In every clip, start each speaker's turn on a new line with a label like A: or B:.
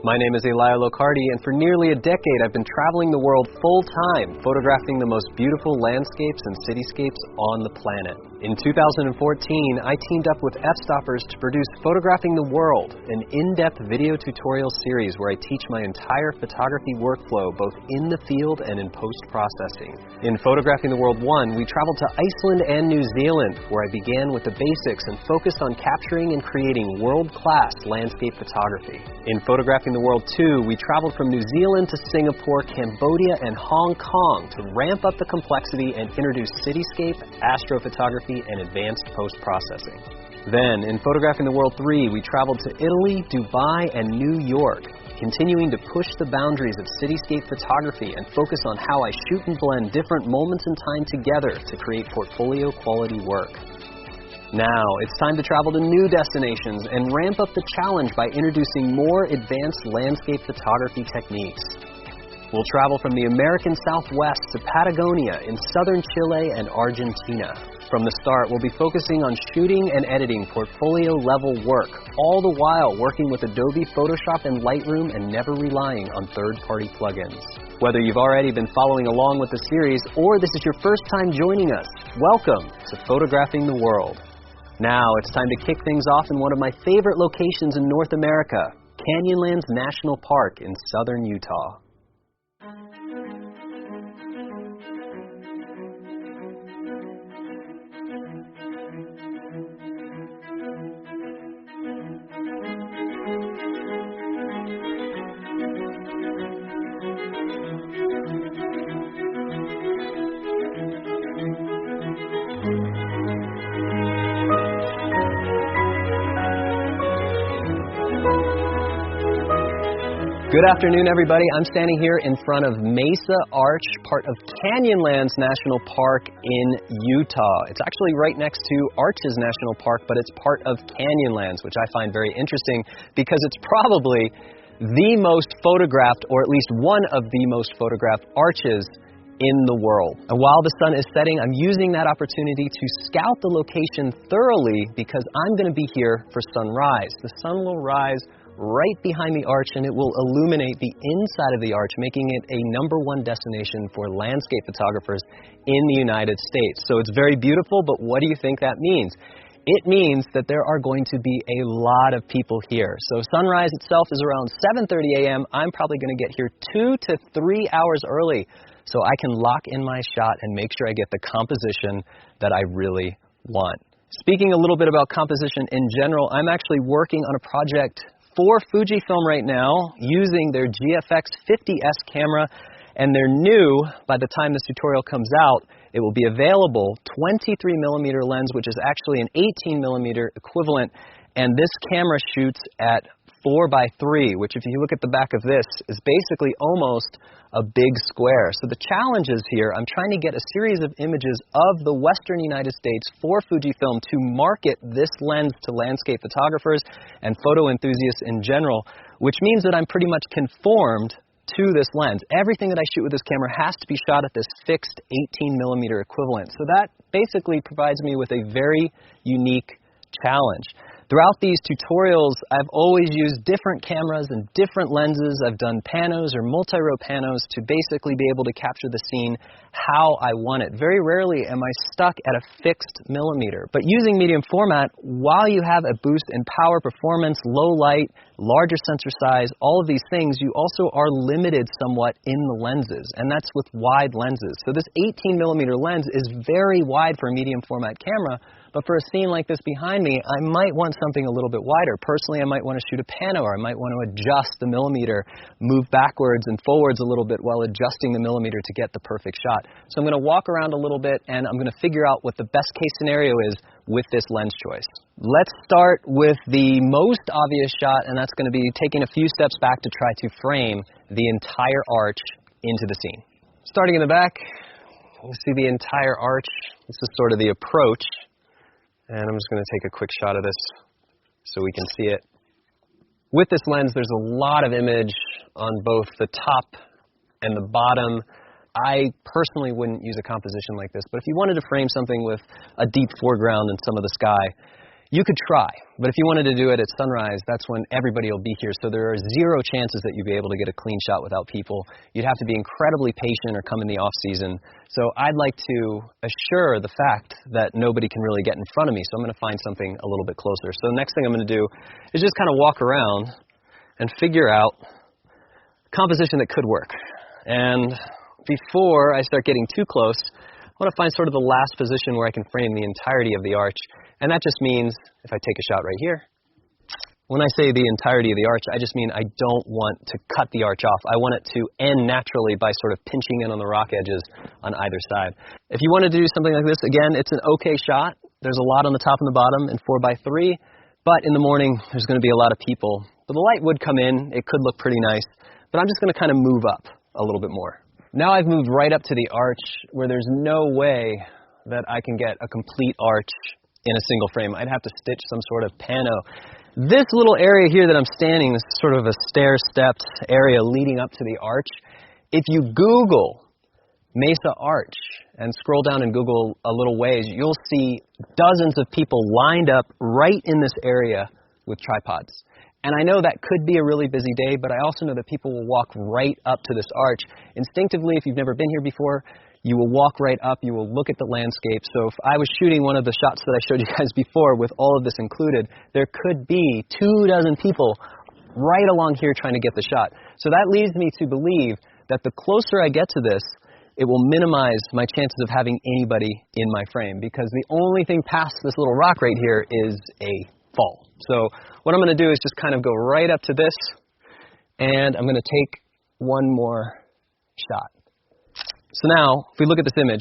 A: My name is Eli Locardi, and for nearly a decade I've been traveling the world full-time, photographing the most beautiful landscapes and cityscapes on the planet. In 2014, I teamed up with F-Stoppers to produce Photographing the World, an in-depth video tutorial series where I teach my entire photography workflow both in the field and in post-processing. In Photographing the World 1, we traveled to Iceland and New Zealand, where I began with the basics and focused on capturing and creating world-class landscape photography. In Photographing the World 2, we traveled from New Zealand to Singapore, Cambodia, and Hong Kong to ramp up the complexity and introduce cityscape, astrophotography, and advanced post-processing. Then, in Photographing the World 3, we traveled to Italy, Dubai, and New York, continuing to push the boundaries of cityscape photography and focus on how I shoot and blend different moments in time together to create portfolio-quality work. Now, it's time to travel to new destinations and ramp up the challenge by introducing more advanced landscape photography techniques. We'll travel from the American Southwest to Patagonia in southern Chile and Argentina. From the start, we'll be focusing on shooting and editing portfolio-level work, all the while working with Adobe Photoshop and Lightroom and never relying on third-party plugins. Whether you've already been following along with the series or this is your first time joining us, welcome to Photographing the World. Now it's time to kick things off in one of my favorite locations in North America, Canyonlands National Park in southern Utah. Good afternoon, everybody. I'm standing here in front of Mesa Arch, part of Canyonlands National Park in Utah. It's actually right next to Arches National Park, but it's part of Canyonlands, which I find very interesting because it's probably the most photographed, or at least one of the most photographed arches in the world. And while the sun is setting, I'm using that opportunity to scout the location thoroughly because I'm going to be here for sunrise. The sun will rise right behind the arch and it will illuminate the inside of the arch, making it a #1 destination for landscape photographers in the United States. So it's very beautiful, but what do you think that means? It means that there are going to be a lot of people here. So sunrise itself is around 7:30 a.m. I'm probably going to get here 2 to 3 hours early so I can lock in my shot and make sure I get the composition that I really want. Speaking a little bit about composition in general, I'm actually working on a project for Fujifilm right now using their GFX 50S camera, and they're new. By the time this tutorial comes out, it will be available 23mm lens, which is actually an 18mm equivalent, and this camera shoots at 4:3, which if you look at the back of this is basically almost a big square. So the challenge is here, I'm trying to get a series of images of the western United States for Fujifilm to market this lens to landscape photographers and photo enthusiasts in general, which means that I'm pretty much conformed to this lens. Everything that I shoot with this camera has to be shot at this fixed 18mm equivalent. So that basically provides me with a very unique challenge. Throughout these tutorials, I've always used different cameras and different lenses. I've done panos or multi-row panos to basically be able to capture the scene how I want it. Very rarely am I stuck at a fixed millimeter. But using medium format, while you have a boost in power, performance, low light, larger sensor size, all of these things, you also are limited somewhat in the lenses, and that's with wide lenses. So this 18mm lens is very wide for a medium format camera, but for a scene like this behind me, I might want something a little bit wider. Personally, I might want to shoot a pano, or I might want to adjust the millimeter, move backwards and forwards a little bit while adjusting the millimeter to get the perfect shot. So I'm going to walk around a little bit and I'm going to figure out what the best case scenario is with this lens choice. Let's start with the most obvious shot, and that's going to be taking a few steps back to try to frame the entire arch into the scene. Starting in the back, you see the entire arch. This is sort of the approach. And I'm just going to take a quick shot of this so we can see it. With this lens, there's a lot of image on both the top and the bottom. I personally wouldn't use a composition like this, but if you wanted to frame something with a deep foreground and some of the sky, You could try, but if you wanted to do it at sunrise, that's when everybody will be here. So there are zero chances that you'd be able to get a clean shot without people. You'd have to be incredibly patient or come in the off season. So I'd like to assure the fact that nobody can really get in front of me. So I'm going to find something a little bit closer. So the next thing I'm going to do is just kind of walk around and figure out composition that could work. And before I start getting too close, I want to find sort of the last position where I can frame the entirety of the arch. And that just means if I take a shot right here, when I say the entirety of the arch, I just mean I don't want to cut the arch off. I want it to end naturally by sort of pinching in on the rock edges on either side. If you want to do something like this, again, it's an okay shot. There's a lot on the top and the bottom in 4x3, but in the morning there's going to be a lot of people. But the light would come in. It could look pretty nice, but I'm just going to kind of move up a little bit more. Now I've moved right up to the arch where there's no way that I can get a complete arch in a single frame. I'd have to stitch some sort of pano. This little area here that I'm standing, this is sort of a stair-stepped area leading up to the arch. If you Google Mesa Arch and scroll down and Google a little ways, you'll see dozens of people lined up right in this area with tripods. And I know that could be a really busy day, but I also know that people will walk right up to this arch. Instinctively, if you've never been here before, you will walk right up, you will look at the landscape. So if I was shooting one of the shots that I showed you guys before with all of this included, there could be 24 people right along here trying to get the shot. So that leads me to believe that the closer I get to this, it will minimize my chances of having anybody in my frame, because the only thing past this little rock right here is a fall. So what I'm going to do is just kind of go right up to this, and I'm going to take one more shot. So now, if we look at this image,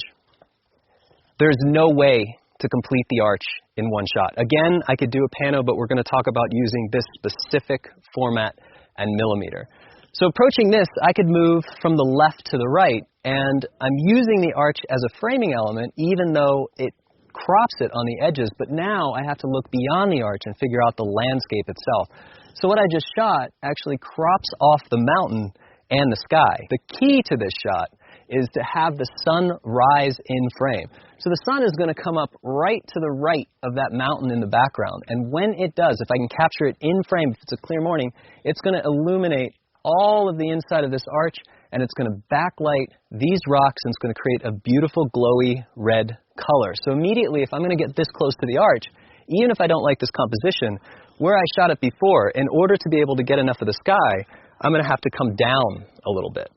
A: there's no way to complete the arch in one shot. Again, I could do a pano, but we're going to talk about using this specific format and millimeter. So approaching this, I could move from the left to the right, and I'm using the arch as a framing element, even though it crops it on the edges, but now I have to look beyond the arch and figure out the landscape itself. So what I just shot actually crops off the mountain and the sky. The key to this shot is to have the sun rise in frame. So the sun is going to come up right to the right of that mountain in the background. And when it does, if I can capture it in frame, if it's a clear morning, it's going to illuminate all of the inside of this arch, and it's going to backlight these rocks, and it's going to create a beautiful glowy red color. So immediately, if I'm going to get this close to the arch, even if I don't like this composition, where I shot it before, in order to be able to get enough of the sky, I'm going to have to come down a little bit.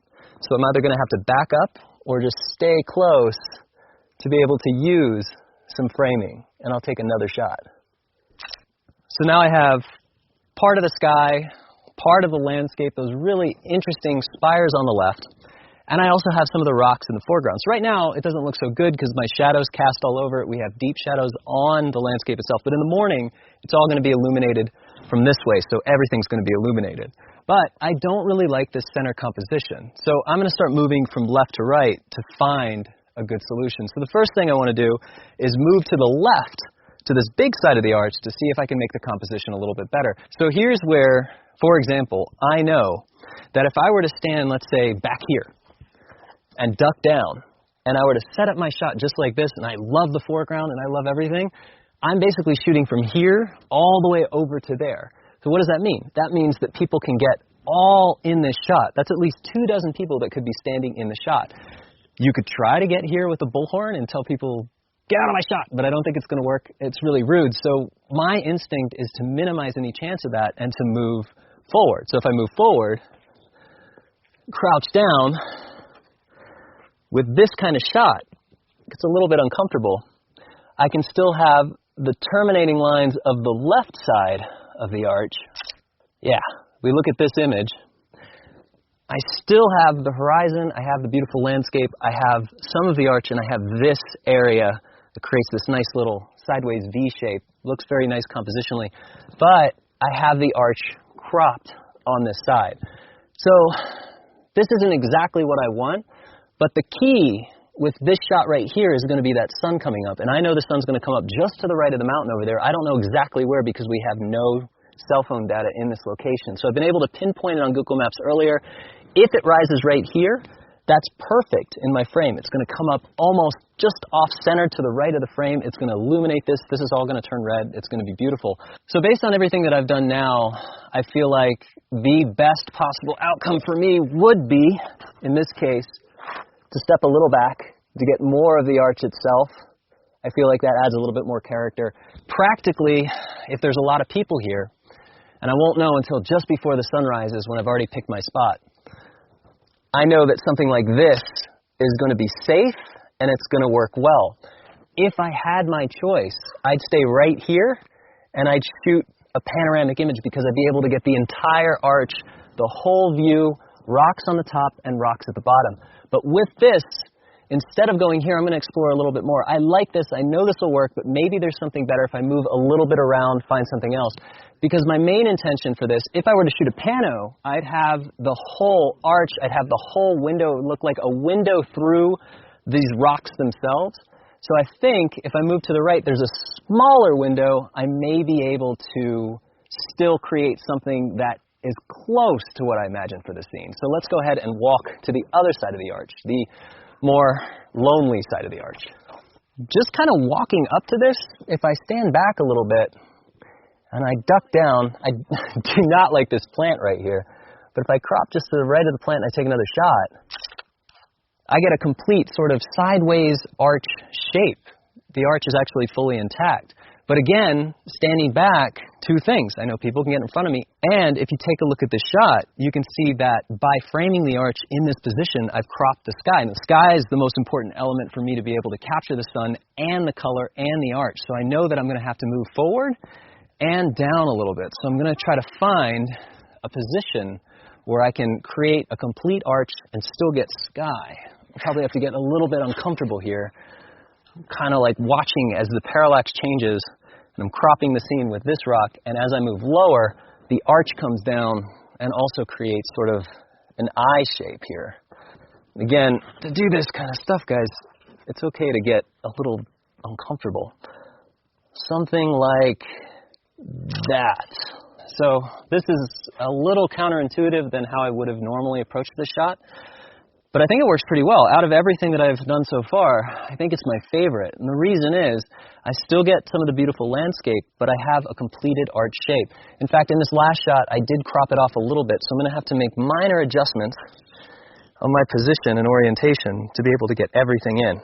A: So I'm either going to have to back up or just stay close to be able to use some framing. And I'll take another shot. So now I have part of the sky, part of the landscape, those really interesting spires on the left. And I also have some of the rocks in the foreground. So right now it doesn't look so good because my shadows cast all over it. We have deep shadows on the landscape itself. But in the morning, it's all going to be illuminated from this way. So everything's going to be illuminated. But I don't really like this center composition. So I'm going to start moving from left to right to find a good solution. So the first thing I want to do is move to the left to this big side of the arch to see if I can make the composition a little bit better. So here's where, for example, I know that if I were to stand, let's say, back here and duck down, and I were to set up my shot just like this, and I love the foreground and I love everything, I'm basically shooting from here all the way over to there. So what does that mean? That means that people can get all in this shot. That's at least 24 people that could be standing in the shot. You could try to get here with a bullhorn and tell people, get out of my shot, but I don't think it's going to work. It's really rude. So my instinct is to minimize any chance of that and to move forward. So if I move forward, crouch down, with this kind of shot, it's a little bit uncomfortable. I can still have the terminating lines of the left side of the arch. Yeah, we look at this image. I still have the horizon, I have the beautiful landscape, I have some of the arch, and I have this area that creates this nice little sideways V shape. Looks very nice compositionally, but I have the arch cropped on this side. So this isn't exactly what I want, but the key with this shot right here is going to be that sun coming up. And I know the sun's going to come up just to the right of the mountain over there. I don't know exactly where because we have no cell phone data in this location. So I've been able to pinpoint it on Google Maps earlier. If it rises right here, That's perfect in my frame. It's going to come up almost just off-center to the right of the frame. It's going to illuminate this. This is all going to turn red. It's going to be beautiful. So based on everything that I've done now, I feel like the best possible outcome for me would be, in this case, to step a little back to get more of the arch itself. I feel like that adds a little bit more character. Practically, if there's a lot of people here, and I won't know until just before the sun rises when I've already picked my spot, I know that something like this is going to be safe and it's going to work well. If I had my choice, I'd stay right here and I'd shoot a panoramic image because I'd be able to get the entire arch, the whole view, rocks on the top and rocks at the bottom. But with this, instead of going here, I'm going to explore a little bit more. I like this. I know this will work, but maybe there's something better if I move a little bit around, find something else. Because my main intention for this, if I were to shoot a pano, I'd have the whole arch, I'd have the whole window look like a window through these rocks themselves. So I think if I move to the right, there's a smaller window. I may be able to still create something that is close to what I imagined for the scene. So let's go ahead and walk to the other side of the arch, the more lonely side of the arch. Just kind of walking up to this, if I stand back a little bit and I duck down, I do not like this plant right here, but if I crop just to the right of the plant and I take another shot, I get a complete sort of sideways arch shape. The arch is actually fully intact. But again, standing back, two things. I know people can get in front of me. And if you take a look at this shot, you can see that by framing the arch in this position, I've cropped the sky. And the sky is the most important element for me to be able to capture the sun and the color and the arch. So I know that I'm going to have to move forward and down a little bit. So I'm going to try to find a position where I can create a complete arch and still get sky. I'll probably have to get a little bit uncomfortable here. Kind of like watching as the parallax changes, and I'm cropping the scene with this rock, and as I move lower, the arch comes down and also creates sort of an eye shape here. Again, to do this kind of stuff, guys, it's okay to get a little uncomfortable. Something like that. So this is a little counterintuitive than how I would have normally approached this shot. But I think it works pretty well. Out of everything that I've done so far, I think it's my favorite. And the reason is, I still get some of the beautiful landscape, but I have a completed arch shape. In fact, in this last shot, I did crop it off a little bit, so I'm going to have to make minor adjustments on my position and orientation to be able to get everything in.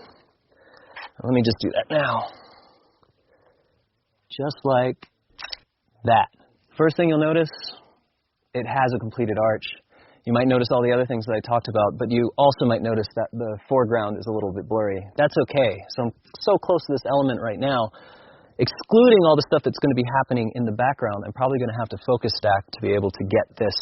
A: Let me just do that now. Just like that. First thing you'll notice, it has a completed arch. You might notice all the other things that I talked about, but you also might notice that the foreground is a little bit blurry. That's okay. So I'm so close to this element right now, excluding all the stuff that's going to be happening in the background. I'm probably going to have to focus stack to be able to get this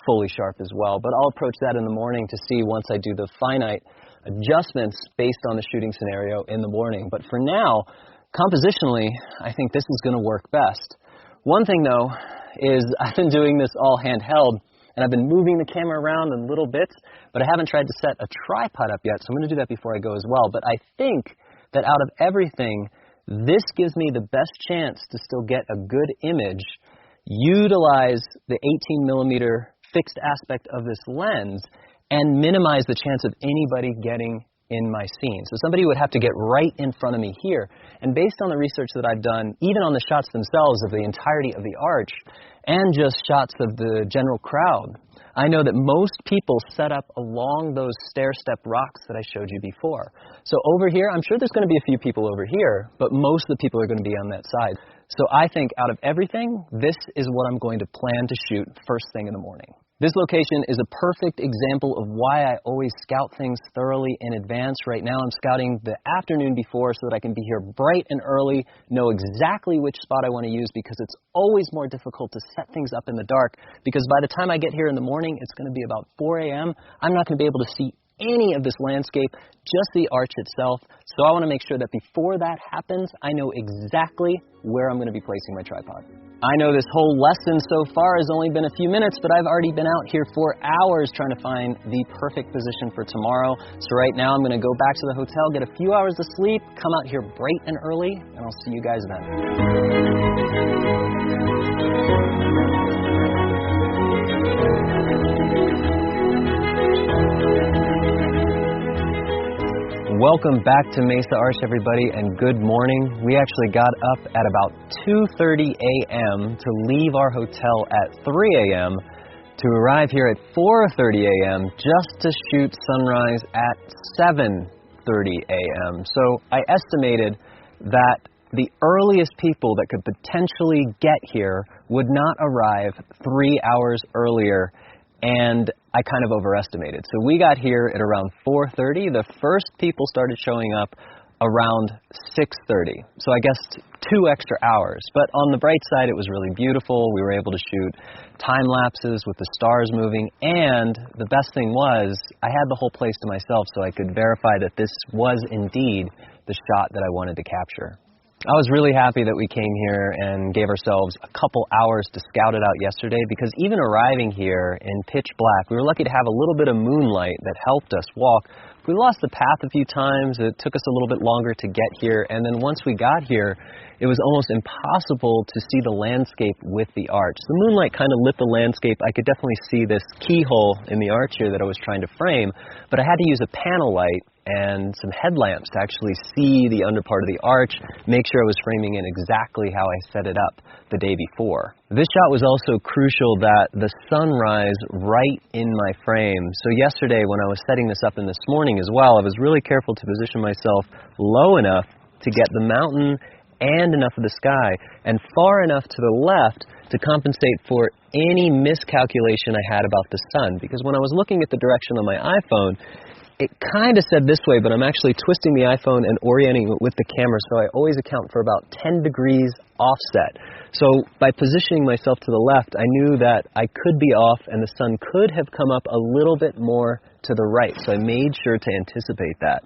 A: fully sharp as well. But I'll approach that in the morning to see once I do the finite adjustments based on the shooting scenario in the morning. But for now, compositionally, I think this is going to work best. One thing, though, is I've been doing this all handheld, and I've been moving the camera around in little bits, but I haven't tried to set a tripod up yet, so I'm going to do that before I go as well. But I think that out of everything, this gives me the best chance to still get a good image, utilize the 18mm fixed aspect of this lens, and minimize the chance of anybody getting in my scene. So somebody would have to get right in front of me here. And based on the research that I've done, even on the shots themselves of the entirety of the arch, and just shots of the general crowd, I know that most people set up along those stair-step rocks that I showed you before. So over here, I'm sure there's going to be a few people over here, but most of the people are going to be on that side. So I think out of everything, this is what I'm going to plan to shoot first thing in the morning. This location is a perfect example of why I always scout things thoroughly in advance. Right now I'm scouting the afternoon before so that I can be here bright and early, know exactly which spot I want to use, because it's always more difficult to set things up in the dark, because by the time I get here in the morning, it's going to be about 4 a.m. I'm not going to be able to see any of this landscape, just the arch itself. So I want to make sure that before that happens, I know exactly where I'm going to be placing my tripod. I know this whole lesson so far has only been a few minutes, but I've already been out here for hours trying to find the perfect position for tomorrow. So right now I'm going to go back to the hotel, get a few hours of sleep, come out here bright and early, and I'll see you guys then. Welcome back to Mesa Arch, everybody, and good morning. We actually got up at about 2:30 a.m. to leave our hotel at 3 a.m. to arrive here at 4:30 a.m. just to shoot sunrise at 7:30 a.m. So I estimated that the earliest people that could potentially get here would not arrive 3 hours earlier, and I kind of overestimated. So we got here at around 4:30. The first people started showing up around 6:30. So I guess 2 extra hours. But on the bright side, it was really beautiful. We were able to shoot time lapses with the stars moving, and the best thing was I had the whole place to myself, so I could verify that this was indeed the shot that I wanted to capture. I was really happy that we came here and gave ourselves a couple hours to scout it out yesterday, because even arriving here in pitch black, we were lucky to have a little bit of moonlight that helped us walk. We lost the path a few times. It took us a little bit longer to get here, and then once we got here, it was almost impossible to see the landscape with the arch. The moonlight kind of lit the landscape. I could definitely see this keyhole in the arch here that I was trying to frame, but I had to use a panel light and some headlamps to actually see the under part of the arch, make sure I was framing in exactly how I set it up the day before. This shot was also crucial that the sunrise right in my frame. So yesterday when I was setting this up and this morning as well, I was really careful to position myself low enough to get the mountain and enough of the sky, and far enough to the left to compensate for any miscalculation I had about the sun. Because when I was looking at the direction on my iPhone, it kind of said this way, but I'm actually twisting the iPhone and orienting it with the camera, so I always account for about 10 degrees offset. So by positioning myself to the left, I knew that I could be off and the sun could have come up a little bit more to the right, so I made sure to anticipate that.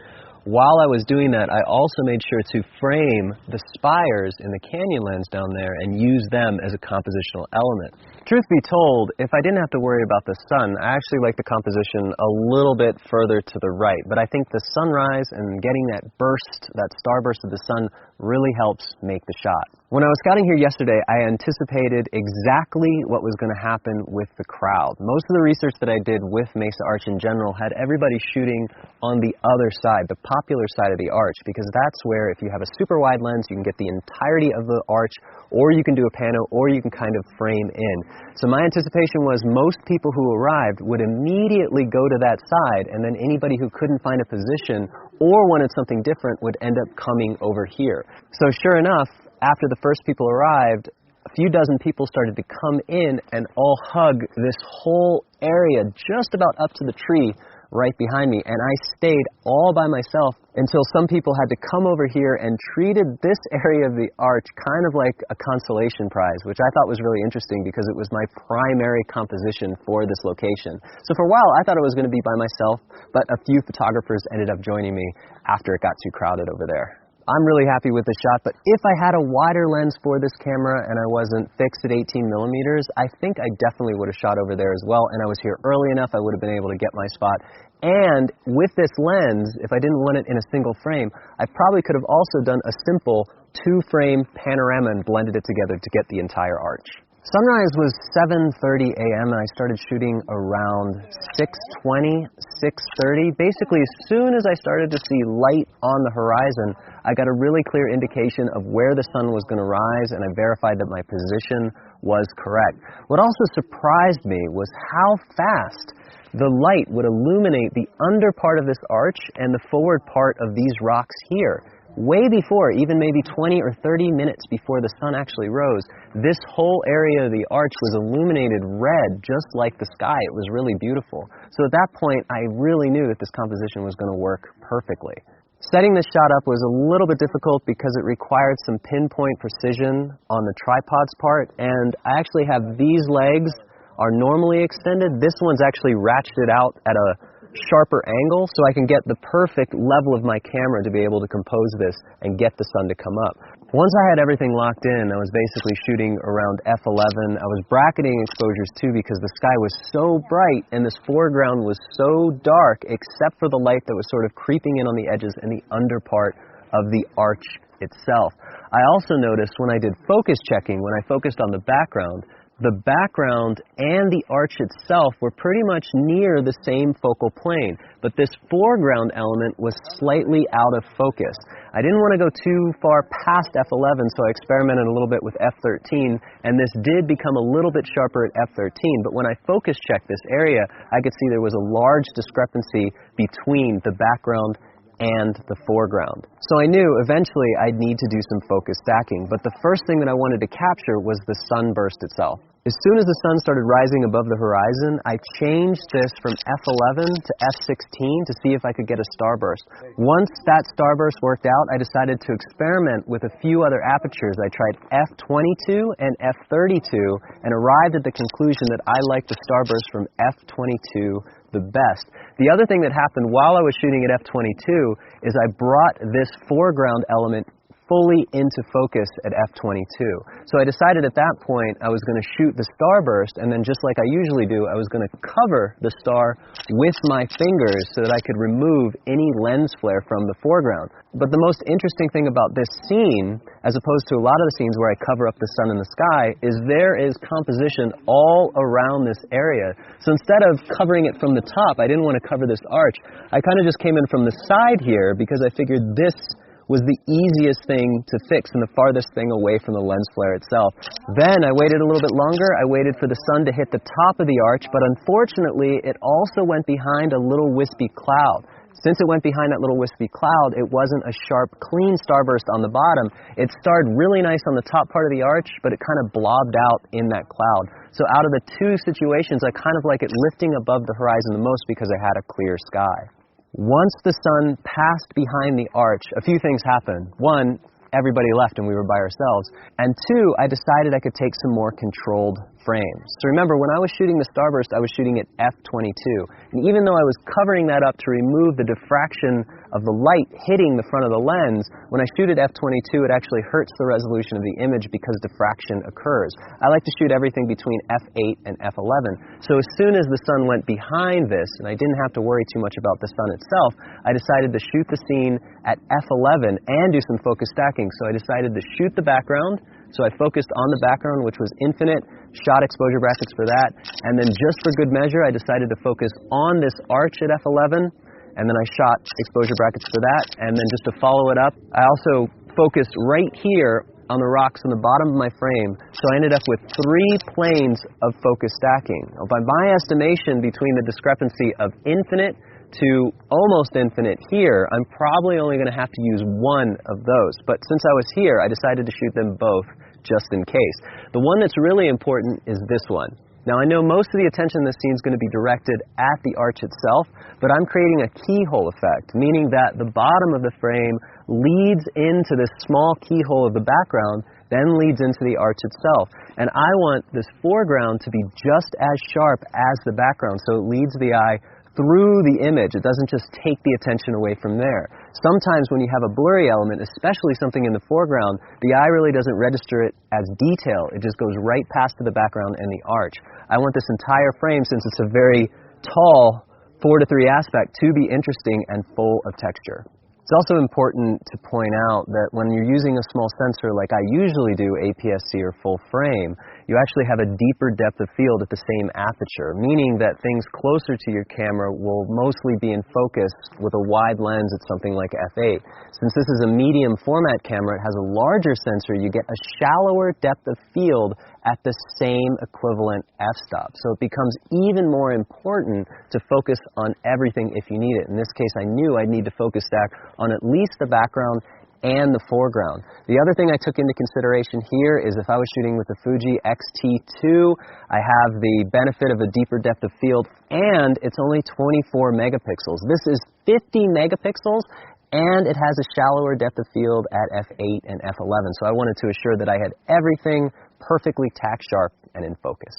A: While I was doing that, I also made sure to frame the spires in the canyonlands down there and use them as a compositional element. Truth be told, if I didn't have to worry about the sun, I actually like the composition a little bit further to the right. But I think the sunrise and getting that burst, that starburst of the sun, really helps make the shot. When I was scouting here yesterday, I anticipated exactly what was going to happen with the crowd. Most of the research that I did with Mesa Arch in general had everybody shooting on the other side, the popular side of the arch, because that's where, if you have a super wide lens, you can get the entirety of the arch, or you can do a pano, or you can kind of frame in. So my anticipation was most people who arrived would immediately go to that side, and then anybody who couldn't find a position or wanted something different would end up coming over here. So sure enough, after the first people arrived, a few dozen people started to come in and all hug this whole area just about up to the tree right behind me, and I stayed all by myself until some people had to come over here and treated this area of the arch kind of like a consolation prize, which I thought was really interesting because it was my primary composition for this location. So for a while I thought I was going to be by myself, but a few photographers ended up joining me after it got too crowded over there. I'm really happy with the shot, but if I had a wider lens for this camera and I wasn't fixed at 18 millimeters, I think I definitely would have shot over there as well, and I was here early enough I would have been able to get my spot. And with this lens, if I didn't want it in a single frame, I probably could have also done a simple 2-frame panorama and blended it together to get the entire arch. Sunrise was 7:30 a.m. and I started shooting around 6:20, 6:30. Basically, as soon as I started to see light on the horizon, I got a really clear indication of where the sun was going to rise, and I verified that my position was correct. What also surprised me was how fast the light would illuminate the under part of this arch and the forward part of these rocks here. Way before, even maybe 20 or 30 minutes before the sun actually rose, this whole area of the arch was illuminated red, just like the sky. It was really beautiful. So at that point, I really knew that this composition was going to work perfectly. Setting this shot up was a little bit difficult because it required some pinpoint precision on the tripod's part, and I actually have these legs are normally extended. This one's actually ratcheted out at a sharper angle so I can get the perfect level of my camera to be able to compose this and get the sun to come up. Once I had everything locked in, I was basically shooting around f11. I was bracketing exposures too because the sky was so bright and this foreground was so dark except for the light that was sort of creeping in on the edges and the under part of the arch itself. I also noticed when I did focus checking, when I focused on the background, The background and the arch itself were pretty much near the same focal plane, but this foreground element was slightly out of focus. I didn't want to go too far past f11, so I experimented a little bit with f13, and this did become a little bit sharper at f13, but when I focus checked this area, I could see there was a large discrepancy between the background and the foreground. So I knew eventually I'd need to do some focus stacking, but the first thing that I wanted to capture was the sunburst itself. As soon as the sun started rising above the horizon, I changed this from f11 to f16 to see if I could get a starburst. Once that starburst worked out, I decided to experiment with a few other apertures. I tried f22 and f32 and arrived at the conclusion that I liked the starburst from f22 the best. The other thing that happened while I was shooting at f22 is I brought this foreground element fully into focus at f22. So I decided at that point I was going to shoot the starburst, and then just like I usually do, I was going to cover the star with my fingers so that I could remove any lens flare from the foreground. But the most interesting thing about this scene, as opposed to a lot of the scenes where I cover up the sun in the sky, is there is composition all around this area. So instead of covering it from the top, I didn't want to cover this arch. I kind of just came in from the side here because I figured this was the easiest thing to fix and the farthest thing away from the lens flare itself. Then I waited a little bit longer. I waited for the sun to hit the top of the arch, but unfortunately it also went behind a little wispy cloud. Since it went behind that little wispy cloud, it wasn't a sharp, clean starburst on the bottom. It starred really nice on the top part of the arch, but it kind of blobbed out in that cloud. So out of the two situations, I kind of like it lifting above the horizon the most because I had a clear sky. Once the sun passed behind the arch, a few things happened. One, everybody left and we were by ourselves. And two, I decided I could take some more controlled frames. So remember, when I was shooting the starburst, I was shooting at f22. And even though I was covering that up to remove the diffraction of the light hitting the front of the lens, when I shoot at f22, it actually hurts the resolution of the image because diffraction occurs. I like to shoot everything between f8 and f11. So as soon as the sun went behind this, and I didn't have to worry too much about the sun itself, I decided to shoot the scene at f11 and do some focus stacking. So I decided to shoot the background. So I focused on the background, which was infinite, shot exposure brackets for that, and then just for good measure, I decided to focus on this arch at f11, and then I shot exposure brackets for that, and then just to follow it up, I also focused right here on the rocks on the bottom of my frame, so I ended up with 3 planes of focus stacking. Now, by my estimation, between the discrepancy of infinite to almost infinite here, I'm probably only going to have to use one of those. But since I was here, I decided to shoot them both just in case. The one that's really important is this one. Now, I know most of the attention in this scene is going to be directed at the arch itself, but I'm creating a keyhole effect, meaning that the bottom of the frame leads into this small keyhole of the background, then leads into the arch itself. And I want this foreground to be just as sharp as the background, so it leads the eye through the image. It doesn't just take the attention away from there. Sometimes when you have a blurry element, especially something in the foreground, the eye really doesn't register it as detail. It just goes right past to the background and the arch. I want this entire frame, since it's a very tall 4:3 aspect, to be interesting and full of texture. It's also important to point out that when you're using a small sensor like I usually do, APS-C or full frame, you actually have a deeper depth of field at the same aperture, meaning that things closer to your camera will mostly be in focus with a wide lens at something like f8. Since this is a medium format camera, it has a larger sensor, you get a shallower depth of field at the same equivalent f-stop. So it becomes even more important to focus on everything if you need it. In this case, I knew I'd need to focus stack on at least the background and the foreground. The other thing I took into consideration here is if I was shooting with the Fuji X-T2, I have the benefit of a deeper depth of field, and it's only 24 megapixels. This is 50 megapixels, and it has a shallower depth of field at f8 and f11. So I wanted to assure that I had everything perfectly tack sharp and in focus.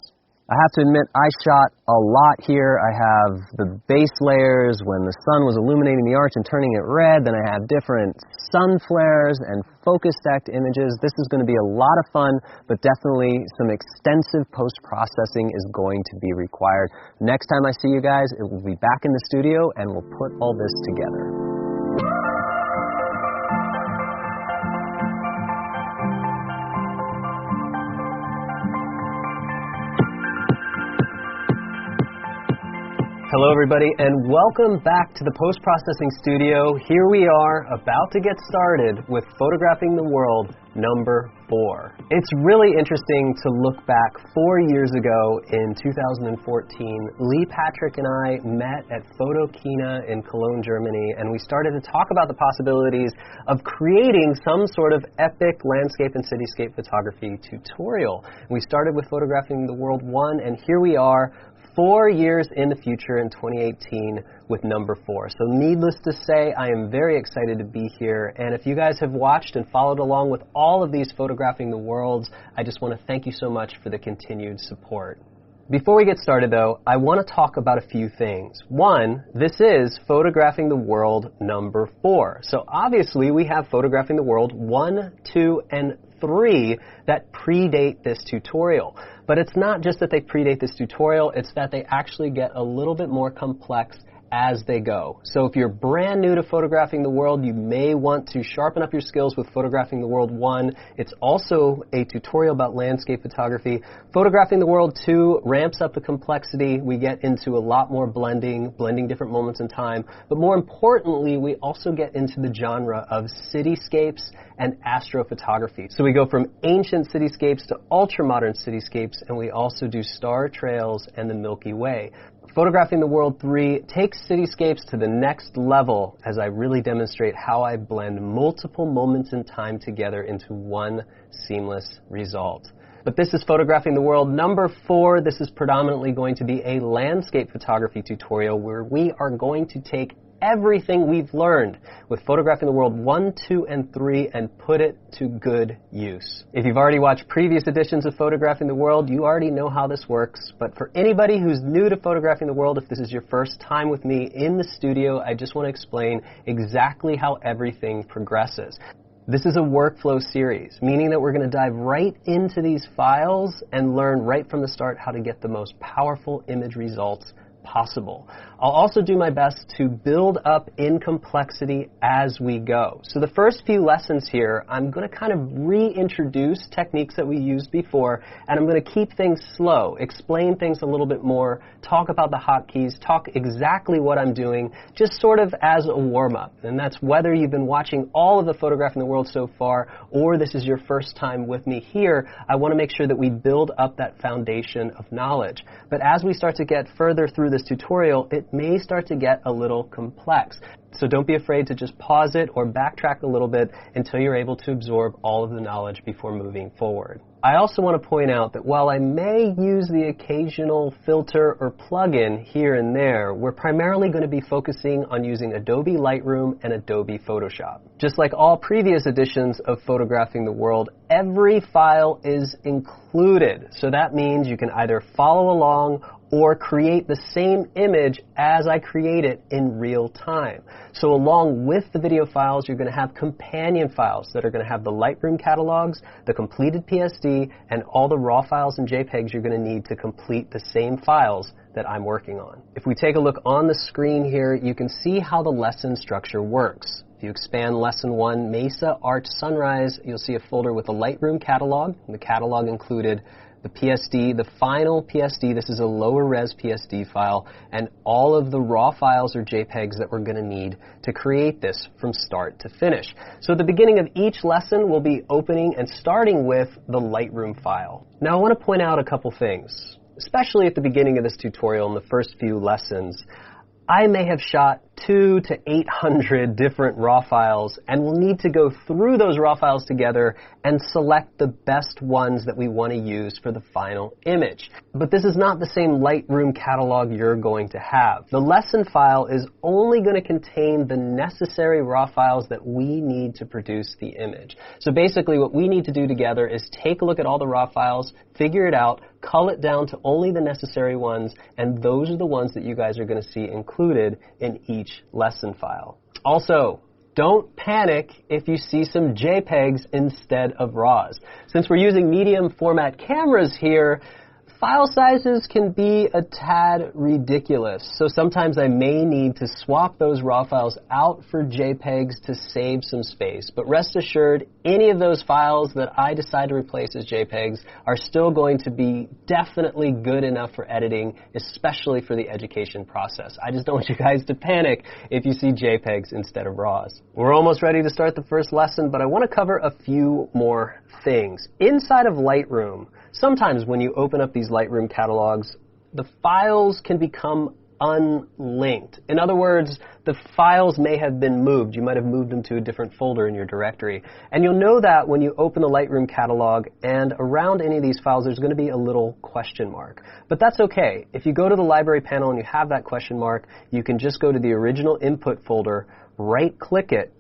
A: I have to admit, I shot a lot here. I have the base layers when the sun was illuminating the arch and turning it red. Then I have different sun flares and focus stacked images. This is going to be a lot of fun, but definitely some extensive post-processing is going to be required. Next time I see you guys, it will be back in the studio and we'll put all this together. Hello everybody, and welcome back to the post-processing studio. Here we are about to get started with Photographing the World number 4. It's really interesting to look back 4 years ago in 2014. Lee Patrick and I met at Photokina in Cologne, Germany, and we started to talk about the possibilities of creating some sort of epic landscape and cityscape photography tutorial. We started with Photographing the World 1, and here we are 4 years in the future in 2018 with number 4. So needless to say, I am very excited to be here. And if you guys have watched and followed along with all of these Photographing the Worlds, I just want to thank you so much for the continued support. Before we get started, though, I want to talk about a few things. One, this is Photographing the World number 4. So obviously we have Photographing the World 1, 2, and 3 that predate this tutorial. But it's not just that they predate this tutorial, it's that they actually get a little bit more complex as they go. So if you're brand new to Photographing the World, you may want to sharpen up your skills with Photographing the World 1. It's also a tutorial about landscape photography. Photographing the World 2 ramps up the complexity. We get into a lot more blending different moments in time. But more importantly, we also get into the genre of cityscapes and astrophotography. So we go from ancient cityscapes to ultra-modern cityscapes, and we also do star trails and the Milky Way. Photographing the World 3 takes cityscapes to the next level as I really demonstrate how I blend multiple moments in time together into one seamless result. But this is Photographing the World number 4. This is predominantly going to be a landscape photography tutorial where we are going to take everything we've learned with Photographing the World 1, 2, and 3 and put it to good use. If you've already watched previous editions of Photographing the World, you already know how this works. But for anybody who's new to Photographing the World, if this is your first time with me in the studio, I just want to explain exactly how everything progresses. This is a workflow series, meaning that we're going to dive right into these files and learn right from the start how to get the most powerful image results possible. I'll also do my best to build up in complexity as we go. So the first few lessons here, I'm going to kind of reintroduce techniques that we used before, and I'm going to keep things slow, explain things a little bit more, talk about the hotkeys, talk exactly what I'm doing, just sort of as a warm-up. And that's whether you've been watching all of the Photographing the World so far, or this is your first time with me here, I want to make sure that we build up that foundation of knowledge. But as we start to get further through this tutorial, it may start to get a little complex. So don't be afraid to just pause it or backtrack a little bit until you're able to absorb all of the knowledge before moving forward. I also want to point out that while I may use the occasional filter or plugin here and there, we're primarily going to be focusing on using Adobe Lightroom and Adobe Photoshop. Just like all previous editions of Photographing the World, every file is included. So that means you can either follow along or create the same image as I create it in real time. So along with the video files, you're going to have companion files that are going to have the Lightroom catalogs, the completed PSD, and all the raw files and JPEGs you're going to need to complete the same files that I'm working on. If we take a look on the screen here, you can see how the lesson structure works. If you expand Lesson 1, Mesa, Arch, Sunrise, you'll see a folder with the Lightroom catalog. The catalog included the PSD, the final PSD, this is a lower res PSD file, and all of the raw files or JPEGs that we're going to need to create this from start to finish. So at the beginning of each lesson, we'll be opening and starting with the Lightroom file. Now I want to point out a couple things, especially at the beginning of this tutorial in the first few lessons. I may have shot 200 to 800 different raw files, and we'll need to go through those raw files together and select the best ones that we want to use for the final image. But this is not the same Lightroom catalog you're going to have. The lesson file is only going to contain the necessary raw files that we need to produce the image. So basically what we need to do together is take a look at all the raw files, figure it out, cull it down to only the necessary ones, and those are the ones that you guys are going to see included in each lesson file. Also, don't panic if you see some JPEGs instead of RAWs. Since we're using medium format cameras here, File sizes can be a tad ridiculous, so sometimes I may need to swap those RAW files out for JPEGs to save some space. But rest assured, any of those files that I decide to replace as JPEGs are still going to be definitely good enough for editing, especially for the education process. I just don't want you guys to panic if you see JPEGs instead of RAWs. We're almost ready to start the first lesson, but I want to cover a few more things. Inside of Lightroom, sometimes when you open up these Lightroom catalogs, the files can become unlinked. In other words, the files may have been moved. You might have moved them to a different folder in your directory. And you'll know that when you open the Lightroom catalog, and around any of these files there's going to be a little question mark. But that's okay. If you go to the library panel and you have that question mark, you can just go to the original input folder, right-click it,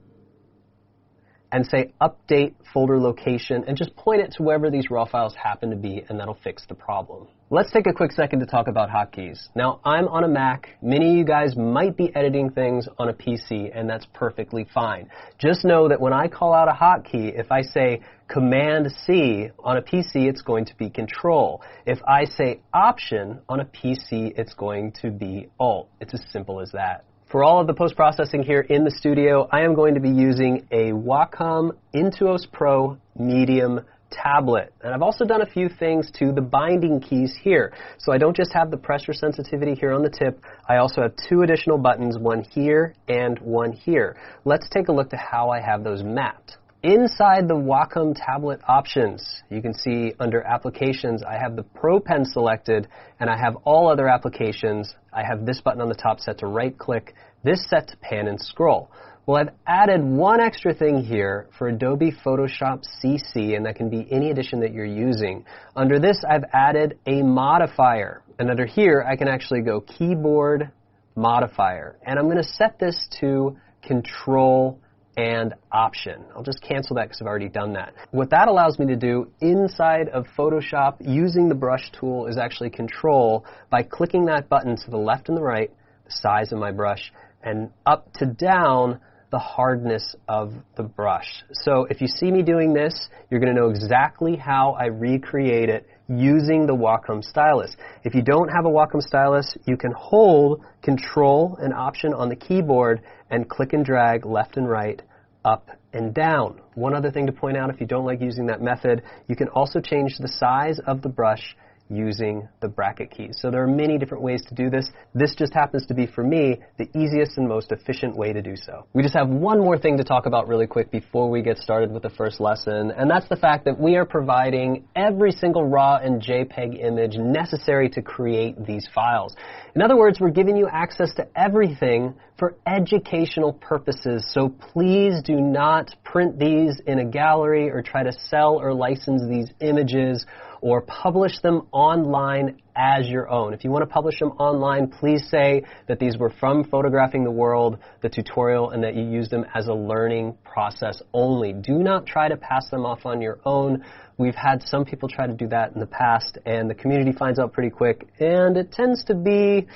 A: and say Update Folder Location, and just point it to wherever these RAW files happen to be, and that'll fix the problem. Let's take a quick second to talk about hotkeys. Now, I'm on a Mac. Many of you guys might be editing things on a PC, and that's perfectly fine. Just know that when I call out a hotkey, if I say Command-C on a PC, it's going to be Control. If I say Option on a PC, it's going to be Alt. It's as simple as that. For all of the post-processing here in the studio, I am going to be using a Wacom Intuos Pro Medium tablet. And I've also done a few things to the binding keys here. So I don't just have the pressure sensitivity here on the tip, I also have two additional buttons, one here and one here. Let's take a look at how I have those mapped. Inside the Wacom tablet options, you can see under Applications, I have the Pro Pen selected, and I have all other applications. I have this button on the top set to right-click, this set to pan and scroll. Well, I've added one extra thing here for Adobe Photoshop CC, and that can be any edition that you're using. Under this, I've added a modifier, and under here, I can actually go Keyboard Modifier, and I'm going to set this to Control and Option. I'll just cancel that because I've already done that. What that allows me to do inside of Photoshop using the brush tool is actually control by clicking that button to the left and the right, the size of my brush, and up to down the hardness of the brush. So if you see me doing this, you're going to know exactly how I recreate it using the Wacom stylus. If you don't have a Wacom stylus, you can hold Control and Option on the keyboard and click and drag left and right, up and down. One other thing to point out, if you don't like using that method, you can also change the size of the brush using the bracket keys. So there are many different ways to do this. This just happens to be, for me, the easiest and most efficient way to do so. We just have one more thing to talk about really quick before we get started with the first lesson, and that's the fact that we are providing every single RAW and JPEG image necessary to create these files. In other words, we're giving you access to everything for educational purposes, so please do not print these in a gallery or try to sell or license these images or publish them online as your own. If you want to publish them online, please say that these were from Photographing the World, the tutorial, and that you used them as a learning process only. Do not try to pass them off on your own. We've had some people try to do that in the past, and the community finds out pretty quick, and it tends to be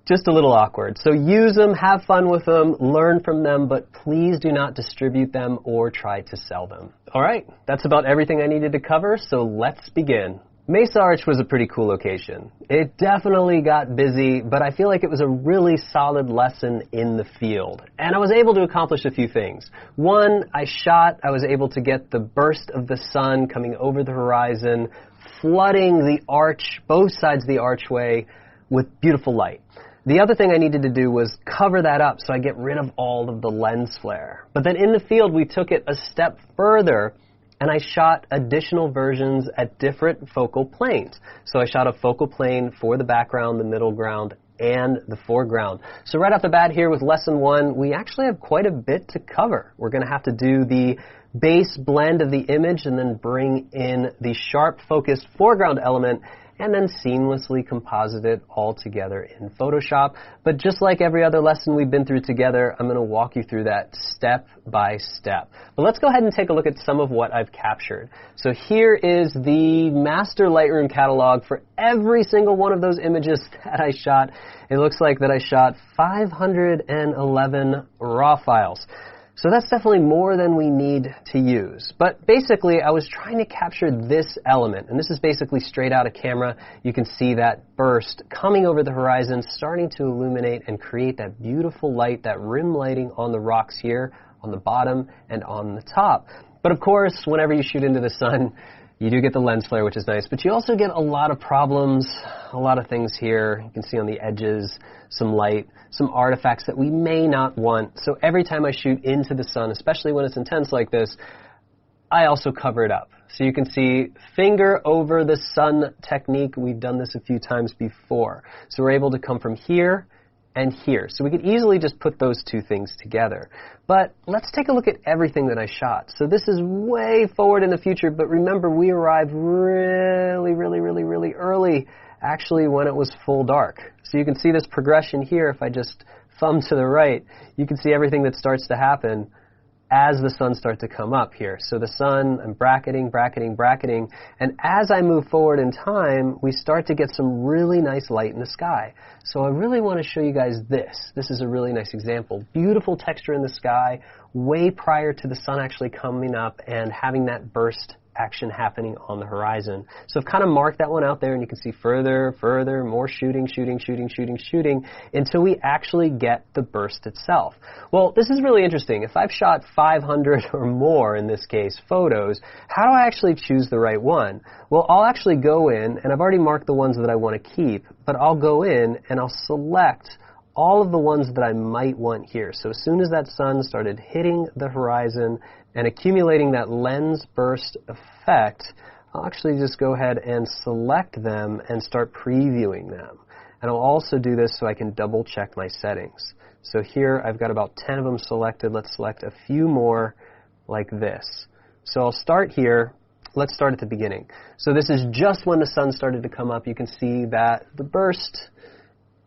A: just a little awkward. So use them, have fun with them, learn from them, but please do not distribute them or try to sell them. All right, that's about everything I needed to cover, so let's begin. Mesa Arch was a pretty cool location. It definitely got busy, but I feel like it was a really solid lesson in the field. And I was able to accomplish a few things. One, I was able to get the burst of the sun coming over the horizon, flooding the arch, both sides of the archway, with beautiful light. The other thing I needed to do was cover that up so I get rid of all of the lens flare. But then in the field, we took it a step further, and I shot additional versions at different focal planes. So I shot a focal plane for the background, the middle ground, and the foreground. So right off the bat here with lesson one, we actually have quite a bit to cover. We're going to have to do the base blend of the image and then bring in the sharp focused foreground element and then seamlessly composite it all together in Photoshop. But just like every other lesson we've been through together, I'm going to walk you through that step by step. But let's go ahead and take a look at some of what I've captured. So here is the master Lightroom catalog for every single one of those images that I shot. It looks like that I shot 511 RAW files. So that's definitely more than we need to use. But basically, I was trying to capture this element, and this is basically straight out of camera. You can see that burst coming over the horizon, starting to illuminate and create that beautiful light, that rim lighting on the rocks here, on the bottom and on the top. But of course, whenever you shoot into the sun, you do get the lens flare, which is nice, but you also get a lot of problems, a lot of things here. You can see on the edges, some light, some artifacts that we may not want. So every time I shoot into the sun, especially when it's intense like this, I also cover it up. So you can see finger over the sun technique. We've done this a few times before. So we're able to come from here and here. So we could easily just put those two things together. But let's take a look at everything that I shot. So this is way forward in the future, but remember we arrived really early, actually when it was full dark. So you can see this progression here. If I just thumb to the right, you can see everything that starts to happen as the sun starts to come up here. So the sun, I'm bracketing, and as I move forward in time, we start to get some really nice light in the sky. So I really want to show you guys this. This is a really nice example. Beautiful texture in the sky, way prior to the sun actually coming up and having that burst action happening on the horizon. So I've kind of marked that one out there, and you can see further, more shooting, until we actually get the burst itself. Well, this is really interesting. If I've shot 500 or more, in this case, photos, how do I actually choose the right one? Well, I'll actually go in, and I've already marked the ones that I want to keep, but I'll go in and I'll select all of the ones that I might want here. So as soon as that sun started hitting the horizon and accumulating that lens burst effect, I'll actually just go ahead and select them and start previewing them. And I'll also do this so I can double check my settings. So here I've got about 10 of them selected. Let's select a few more like this. So I'll start here. Let's start at the beginning. So this is just when the sun started to come up. You can see that the burst,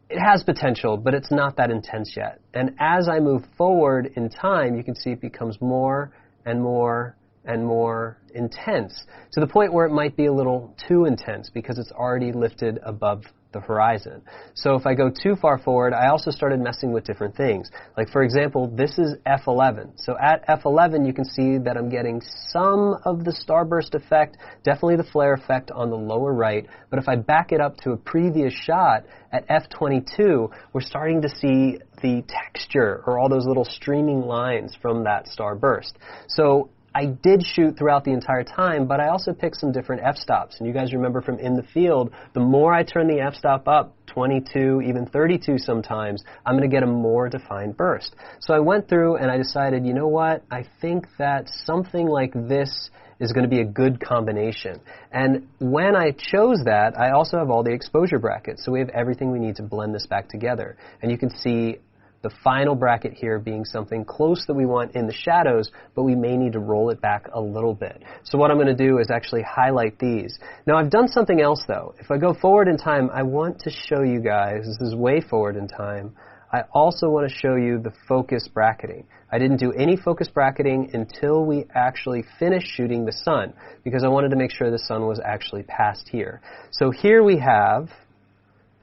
A: it has potential, but it's not that intense yet. And as I move forward in time, you can see it becomes more and more and more intense, to the point where it might be a little too intense because it's already lifted above the horizon. So if I go too far forward, I also started messing with different things. Like, for example, this is f11. So at f11, you can see that I'm getting some of the starburst effect, definitely the flare effect on the lower right. But if I back it up to a previous shot at f22, we're starting to see the texture, or all those little streaming lines from that starburst. So I did shoot throughout the entire time, but I also picked some different f-stops. And you guys remember from in the field, the more I turn the f-stop up, 22, even 32 sometimes, I'm going to get a more defined burst. So I went through and I decided, you know what, I think that something like this is going to be a good combination. And when I chose that, I also have all the exposure brackets. So we have everything we need to blend this back together. And you can see the final bracket here being something close that we want in the shadows, but we may need to roll it back a little bit. So what I'm going to do is actually highlight these. Now I've done something else though. If I go forward in time, I want to show you guys, this is way forward in time, I also want to show you the focus bracketing. I didn't do any focus bracketing until we actually finished shooting the sun, because I wanted to make sure the sun was actually past here. So here we have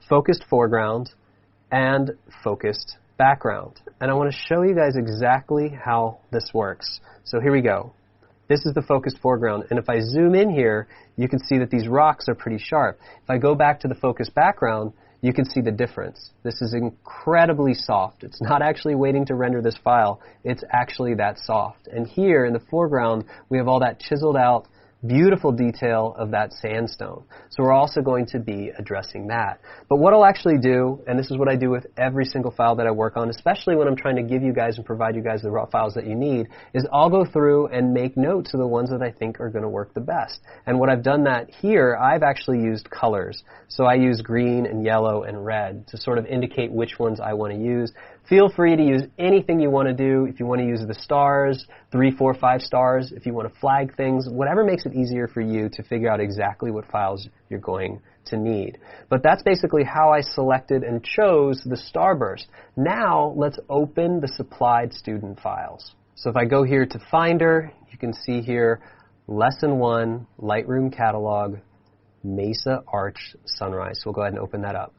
A: focused foreground and focused background. And I want to show you guys exactly how this works. So here we go. This is the focused foreground. And if I zoom in here, you can see that these rocks are pretty sharp. If I go back to the focused background, you can see the difference. This is incredibly soft. It's not actually waiting to render this file. It's actually that soft. And here in the foreground, we have all that chiseled out, beautiful detail of that sandstone. So we're also going to be addressing that. But what I'll actually do, and this is what I do with every single file that I work on, especially when I'm trying to give you guys and provide you guys the raw files that you need, is I'll go through and make notes of the ones that I think are going to work the best. And what I've done that here, I've actually used colors. So I use green and yellow and red to sort of indicate which ones I want to use. Feel free to use anything you want to do. If you want to use the stars, 3, 4, 5 stars, if you want to flag things, whatever makes it easier for you to figure out exactly what files you're going to need. But that's basically how I selected and chose the starburst. Now let's open the supplied student files. So if I go here to Finder, you can see here Lesson 1, Lightroom Catalog, Mesa Arch Sunrise. So we'll go ahead and open that up.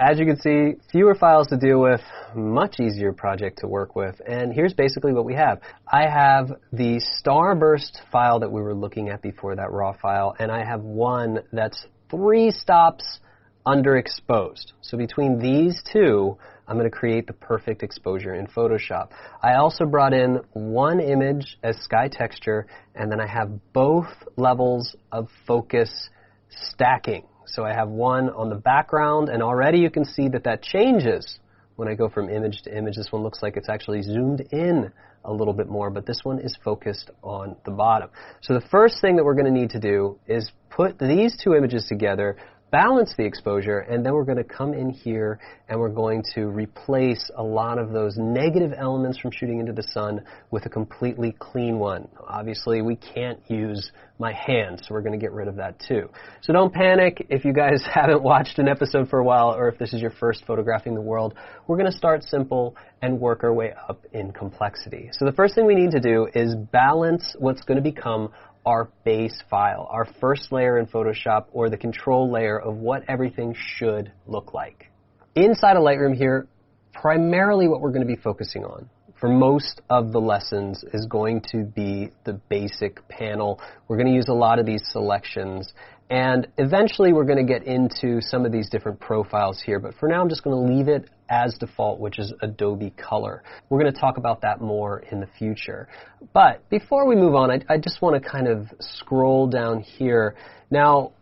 A: As you can see, fewer files to deal with, much easier project to work with. And here's basically what we have. I have the starburst file that we were looking at before, that raw file, and I have one that's 3 stops underexposed. So between these two, I'm going to create the perfect exposure in Photoshop. I also brought in one image as sky texture, and then I have both levels of focus stacking. So I have one on the background, and already you can see that that changes when I go from image to image. This one looks like it's actually zoomed in a little bit more, but this one is focused on the bottom. So the first thing that we're going to need to do is put these two images together, balance the exposure, and then we're going to come in here and we're going to replace a lot of those negative elements from shooting into the sun with a completely clean one. Obviously, we can't use my hand, so we're going to get rid of that too. So don't panic if you guys haven't watched an episode for a while or if this is your first photographing the world. We're going to start simple and work our way up in complexity. So the first thing we need to do is balance what's going to become our base file, our first layer in Photoshop, or the control layer of what everything should look like. Inside of Lightroom here, primarily what we're going to be focusing on for most of the lessons is going to be the basic panel. We're going to use a lot of these selections, and eventually we're going to get into some of these different profiles here, but for now I'm just going to leave it as default, which is Adobe Color. We're going to talk about that more in the future. But before we move on, I just want to kind of scroll down here. Now,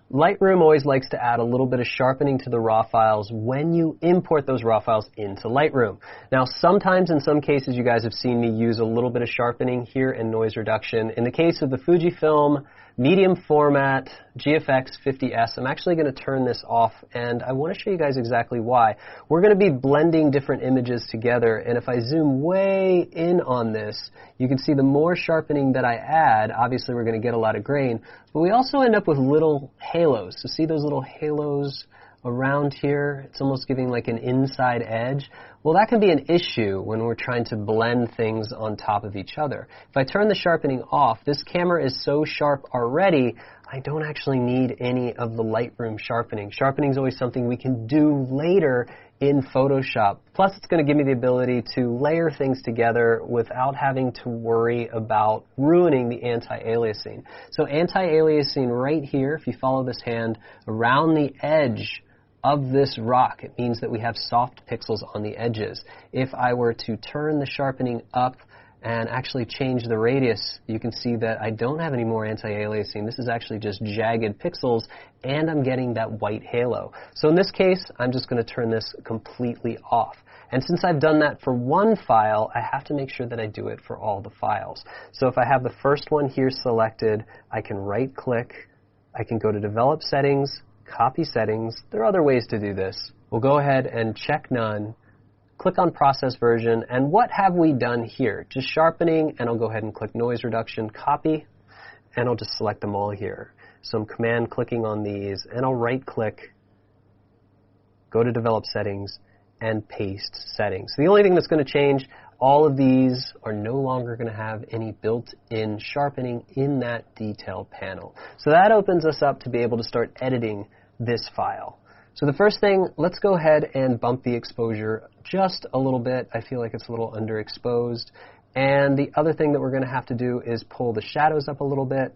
A: Lightroom always likes to add a little bit of sharpening to the raw files when you import those raw files into Lightroom. Now, sometimes in some cases you guys have seen me use a little bit of sharpening here and noise reduction. In the case of the Fujifilm medium format GFX 50S, I'm actually going to turn this off, and I want to show you guys exactly why. We're going to be blending different images together, and if I zoom way in on this, you can see the more sharpening that I add, obviously we're going to get a lot of grain, but we also end up with little halos. So see those little halos around here? It's almost giving like an inside edge. Well, that can be an issue when we're trying to blend things on top of each other. If I turn the sharpening off, this camera is so sharp already, I don't actually need any of the Lightroom sharpening. Sharpening is always something we can do later in Photoshop. Plus, it's going to give me the ability to layer things together without having to worry about ruining the anti-aliasing. So anti-aliasing right here, if you follow this hand, around the edge of this rock, it means that we have soft pixels on the edges. If I were to turn the sharpening up and actually change the radius, you can see that I don't have any more anti-aliasing. This is actually just jagged pixels, and I'm getting that white halo. So in this case, I'm just going to turn this completely off. And since I've done that for one file, I have to make sure that I do it for all the files. So if I have the first one here selected, I can right-click, I can go to Develop Settings, Copy Settings. There are other ways to do this. We'll go ahead and check None, click on Process Version, and what have we done here? Just sharpening, and I'll go ahead and click Noise Reduction, Copy, and I'll just select them all here. So I'm command clicking on these, and I'll right-click, go to Develop Settings, and paste settings. So the only thing that's going to change, all of these are no longer going to have any built-in sharpening in that detail panel. So that opens us up to be able to start editing this file. So the first thing, let's go ahead and bump the exposure just a little bit. I feel like it's a little underexposed. And the other thing that we're going to have to do is pull the shadows up a little bit.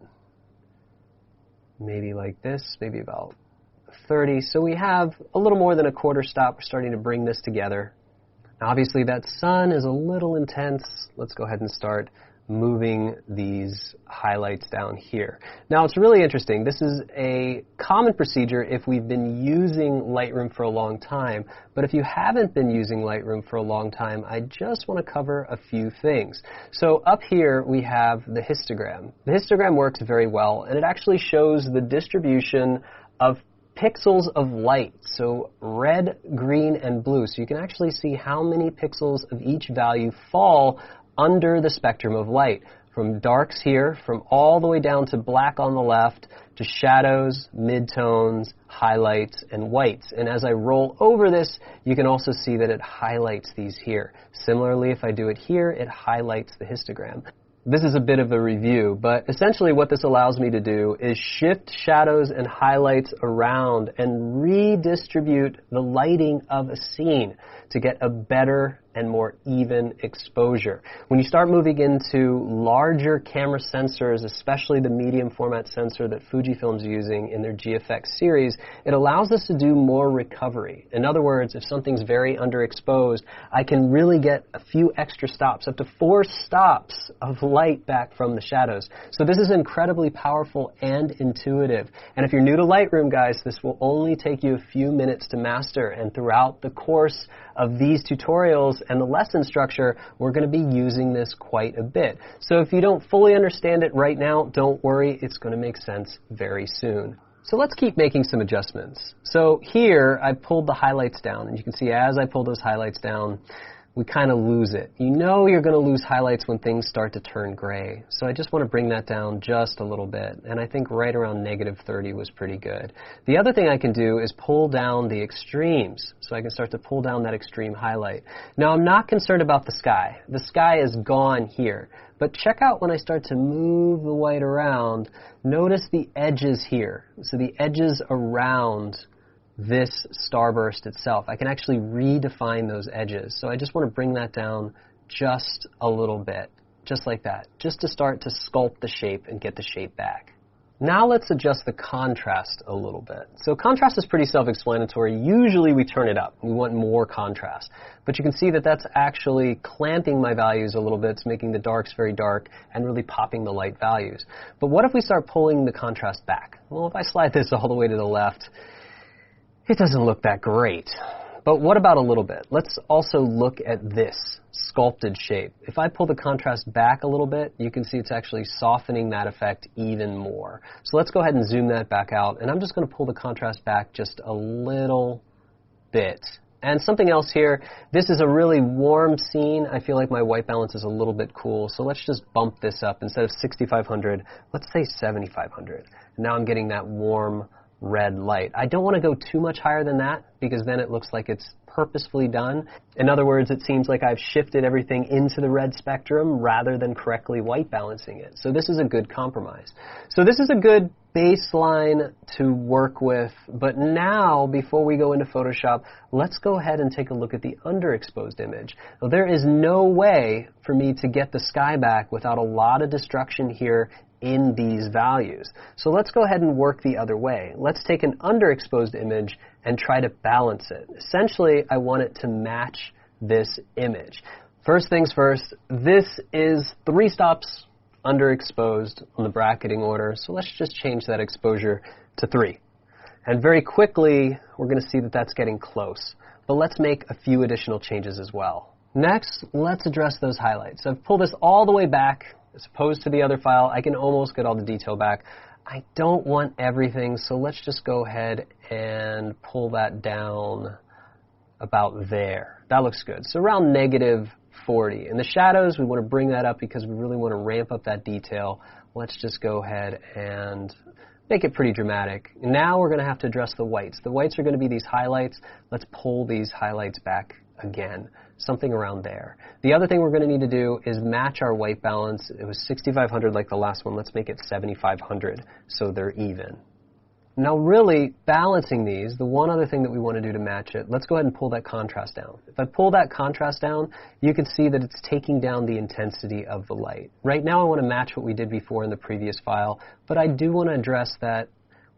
A: Maybe like this, maybe about 30. So we have a little more than a quarter stop. We're starting to bring this together. Now obviously that sun is a little intense. Let's go ahead and start moving these highlights down here. Now it's really interesting. This is a common procedure if we've been using Lightroom for a long time, but if you haven't been using Lightroom for a long time, I just want to cover a few things. So up here we have the histogram. The histogram works very well, and it actually shows the distribution of pixels of light, so red, green, and blue. So you can actually see how many pixels of each value fall under the spectrum of light. From darks here, from all the way down to black on the left, to shadows, midtones, highlights, and whites. And as I roll over this, you can also see that it highlights these here. Similarly, if I do it here, it highlights the histogram. This is a bit of a review, but essentially what this allows me to do is shift shadows and highlights around and redistribute the lighting of a scene to get a better and more even exposure. When you start moving into larger camera sensors, especially the medium format sensor that Fujifilm's using in their GFX series, it allows us to do more recovery. In other words, if something's very underexposed, I can really get a few extra stops, up to 4 stops of light back from the shadows. So this is incredibly powerful and intuitive. And if you're new to Lightroom, guys, this will only take you a few minutes to master. And throughout the course of these tutorials and the lesson structure, we're going to be using this quite a bit. So if you don't fully understand it right now, don't worry, it's going to make sense very soon. So let's keep making some adjustments. So here, I pulled the highlights down, and you can see as I pull those highlights down, we kind of lose it. You know you're going to lose highlights when things start to turn gray. So I just want to bring that down just a little bit. And I think right around -30 was pretty good. The other thing I can do is pull down the extremes. So I can start to pull down that extreme highlight. Now I'm not concerned about the sky. The sky is gone here. But check out when I start to move the white around, notice the edges here. So the edges around this starburst itself. I can actually redefine those edges. So I just want to bring that down just a little bit, just like that, just to start to sculpt the shape and get the shape back. Now let's adjust the contrast a little bit. So contrast is pretty self-explanatory. Usually we turn it up. We want more contrast. But you can see that that's actually clamping my values a little bit. It's making the darks very dark and really popping the light values. But what if we start pulling the contrast back? Well, if I slide this all the way to the left, it doesn't look that great. But what about a little bit? Let's also look at this sculpted shape. If I pull the contrast back a little bit, you can see it's actually softening that effect even more. So let's go ahead and zoom that back out. And I'm just going to pull the contrast back just a little bit. And something else here, this is a really warm scene. I feel like my white balance is a little bit cool. So let's just bump this up. Instead of 6,500, let's say 7,500. Now I'm getting that warm red light. I don't want to go too much higher than that because then it looks like it's purposefully done. In other words, it seems like I've shifted everything into the red spectrum rather than correctly white balancing it. So this is a good compromise. So this is a good baseline to work with. But now, before we go into Photoshop, let's go ahead and take a look at the underexposed image. Now, there is no way for me to get the sky back without a lot of destruction here in these values. So let's go ahead and work the other way. Let's take an underexposed image and try to balance it. Essentially, I want it to match this image. First things first, this is 3 stops underexposed on the bracketing order. So let's just change that exposure to 3. And very quickly, we're going to see that that's getting close. But let's make a few additional changes as well. Next, let's address those highlights. So I've pulled this all the way back. As opposed to the other file, I can almost get all the detail back. I don't want everything, so let's just go ahead and pull that down about there. That looks good. So around -40. In the shadows, we want to bring that up because we really want to ramp up that detail. Let's just go ahead and make it pretty dramatic. Now we're going to have to address the whites. The whites are going to be these highlights. Let's pull these highlights back again, something around there. The other thing we're going to need to do is match our white balance. It was 6,500 like the last one. Let's make it 7,500 so they're even. Now really, balancing these, the one other thing that we want to do to match it, let's go ahead and pull that contrast down. If I pull that contrast down, you can see that it's taking down the intensity of the light. Right now I want to match what we did before in the previous file, but I do want to address that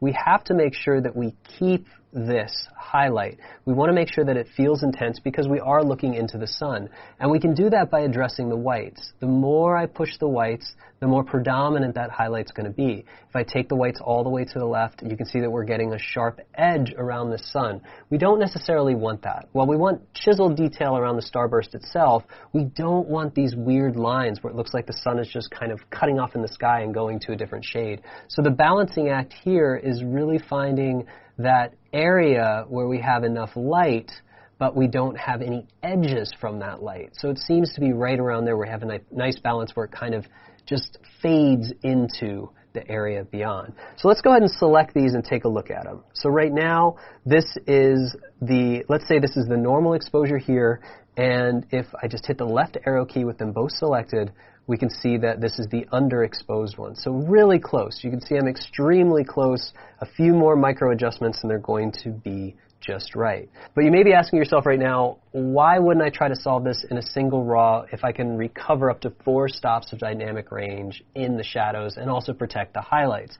A: we have to make sure that we keep this highlight. We want to make sure that it feels intense because we are looking into the sun. And we can do that by addressing the whites. The more I push the whites, the more predominant that highlight's going to be. If I take the whites all the way to the left, you can see that we're getting a sharp edge around the sun. We don't necessarily want that. While we want chiseled detail around the starburst itself, we don't want these weird lines where it looks like the sun is just kind of cutting off in the sky and going to a different shade. So the balancing act here is really finding that area where we have enough light, but we don't have any edges from that light. So it seems to be right around there. We have a nice balance where it kind of just fades into the area beyond. So let's go ahead and select these and take a look at them. So right now, this is let's say this is the normal exposure here, and if I just hit the left arrow key with them both selected, we can see that this is the underexposed one. So really close. You can see I'm extremely close. A few more micro adjustments and they're going to be just right. But you may be asking yourself right now, why wouldn't I try to solve this in a single RAW if I can recover up to 4 stops of dynamic range in the shadows and also protect the highlights?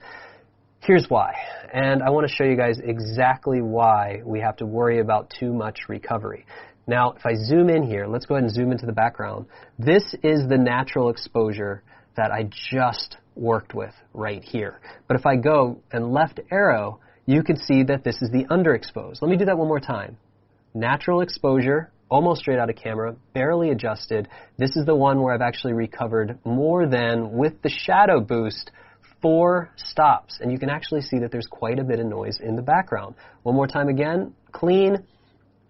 A: Here's why, and I want to show you guys exactly why we have to worry about too much recovery. Now, if I zoom in here, let's go ahead and zoom into the background. This is the natural exposure that I just worked with right here. But if I go and left arrow, you can see that this is the underexposed. Let me do that one more time. Natural exposure, almost straight out of camera, barely adjusted. This is the one where I've actually recovered more than, with the shadow boost, 4 stops. And you can actually see that there's quite a bit of noise in the background. One more time again, clean,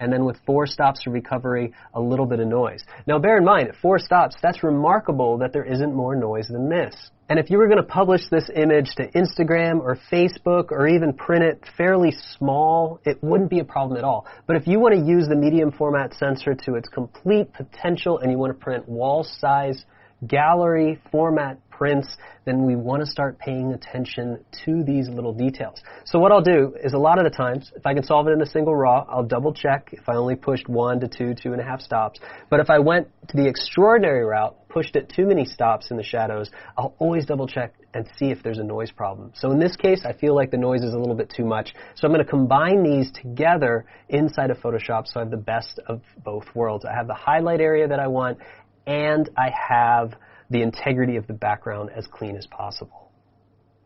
A: and then with 4 stops of recovery, a little bit of noise. Now bear in mind, at 4 stops, that's remarkable that there isn't more noise than this. And if you were going to publish this image to Instagram or Facebook or even print it fairly small, it wouldn't be a problem at all. But if you want to use the medium format sensor to its complete potential and you want to print wall size, gallery format prints, then we want to start paying attention to these little details. So what I'll do is a lot of the times, if I can solve it in a single RAW, I'll double check if I only pushed 1 to 2, 2.5 stops. But if I went to the extraordinary route, pushed it too many stops in the shadows, I'll always double check and see if there's a noise problem. So in this case, I feel like the noise is a little bit too much. So I'm going to combine these together inside of Photoshop so I have the best of both worlds. I have the highlight area that I want, and I have the integrity of the background as clean as possible.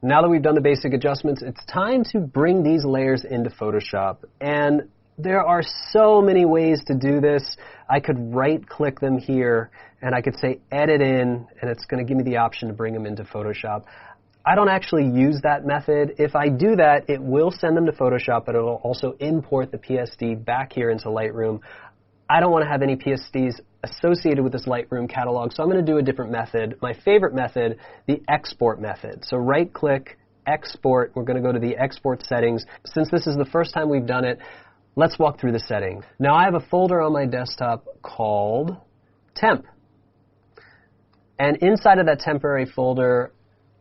A: Now that we've done the basic adjustments, it's time to bring these layers into Photoshop. And there are so many ways to do this. I could right-click them here, and I could say Edit In, and it's going to give me the option to bring them into Photoshop. I don't actually use that method. If I do that, it will send them to Photoshop, but it will also import the PSD back here into Lightroom. I don't want to have any PSDs associated with this Lightroom catalog, so I'm going to do a different method. My favorite method, the export method. So right-click, export. We're going to go to the export settings. Since this is the first time we've done it, let's walk through the settings. Now I have a folder on my desktop called Temp. And inside of that temporary folder,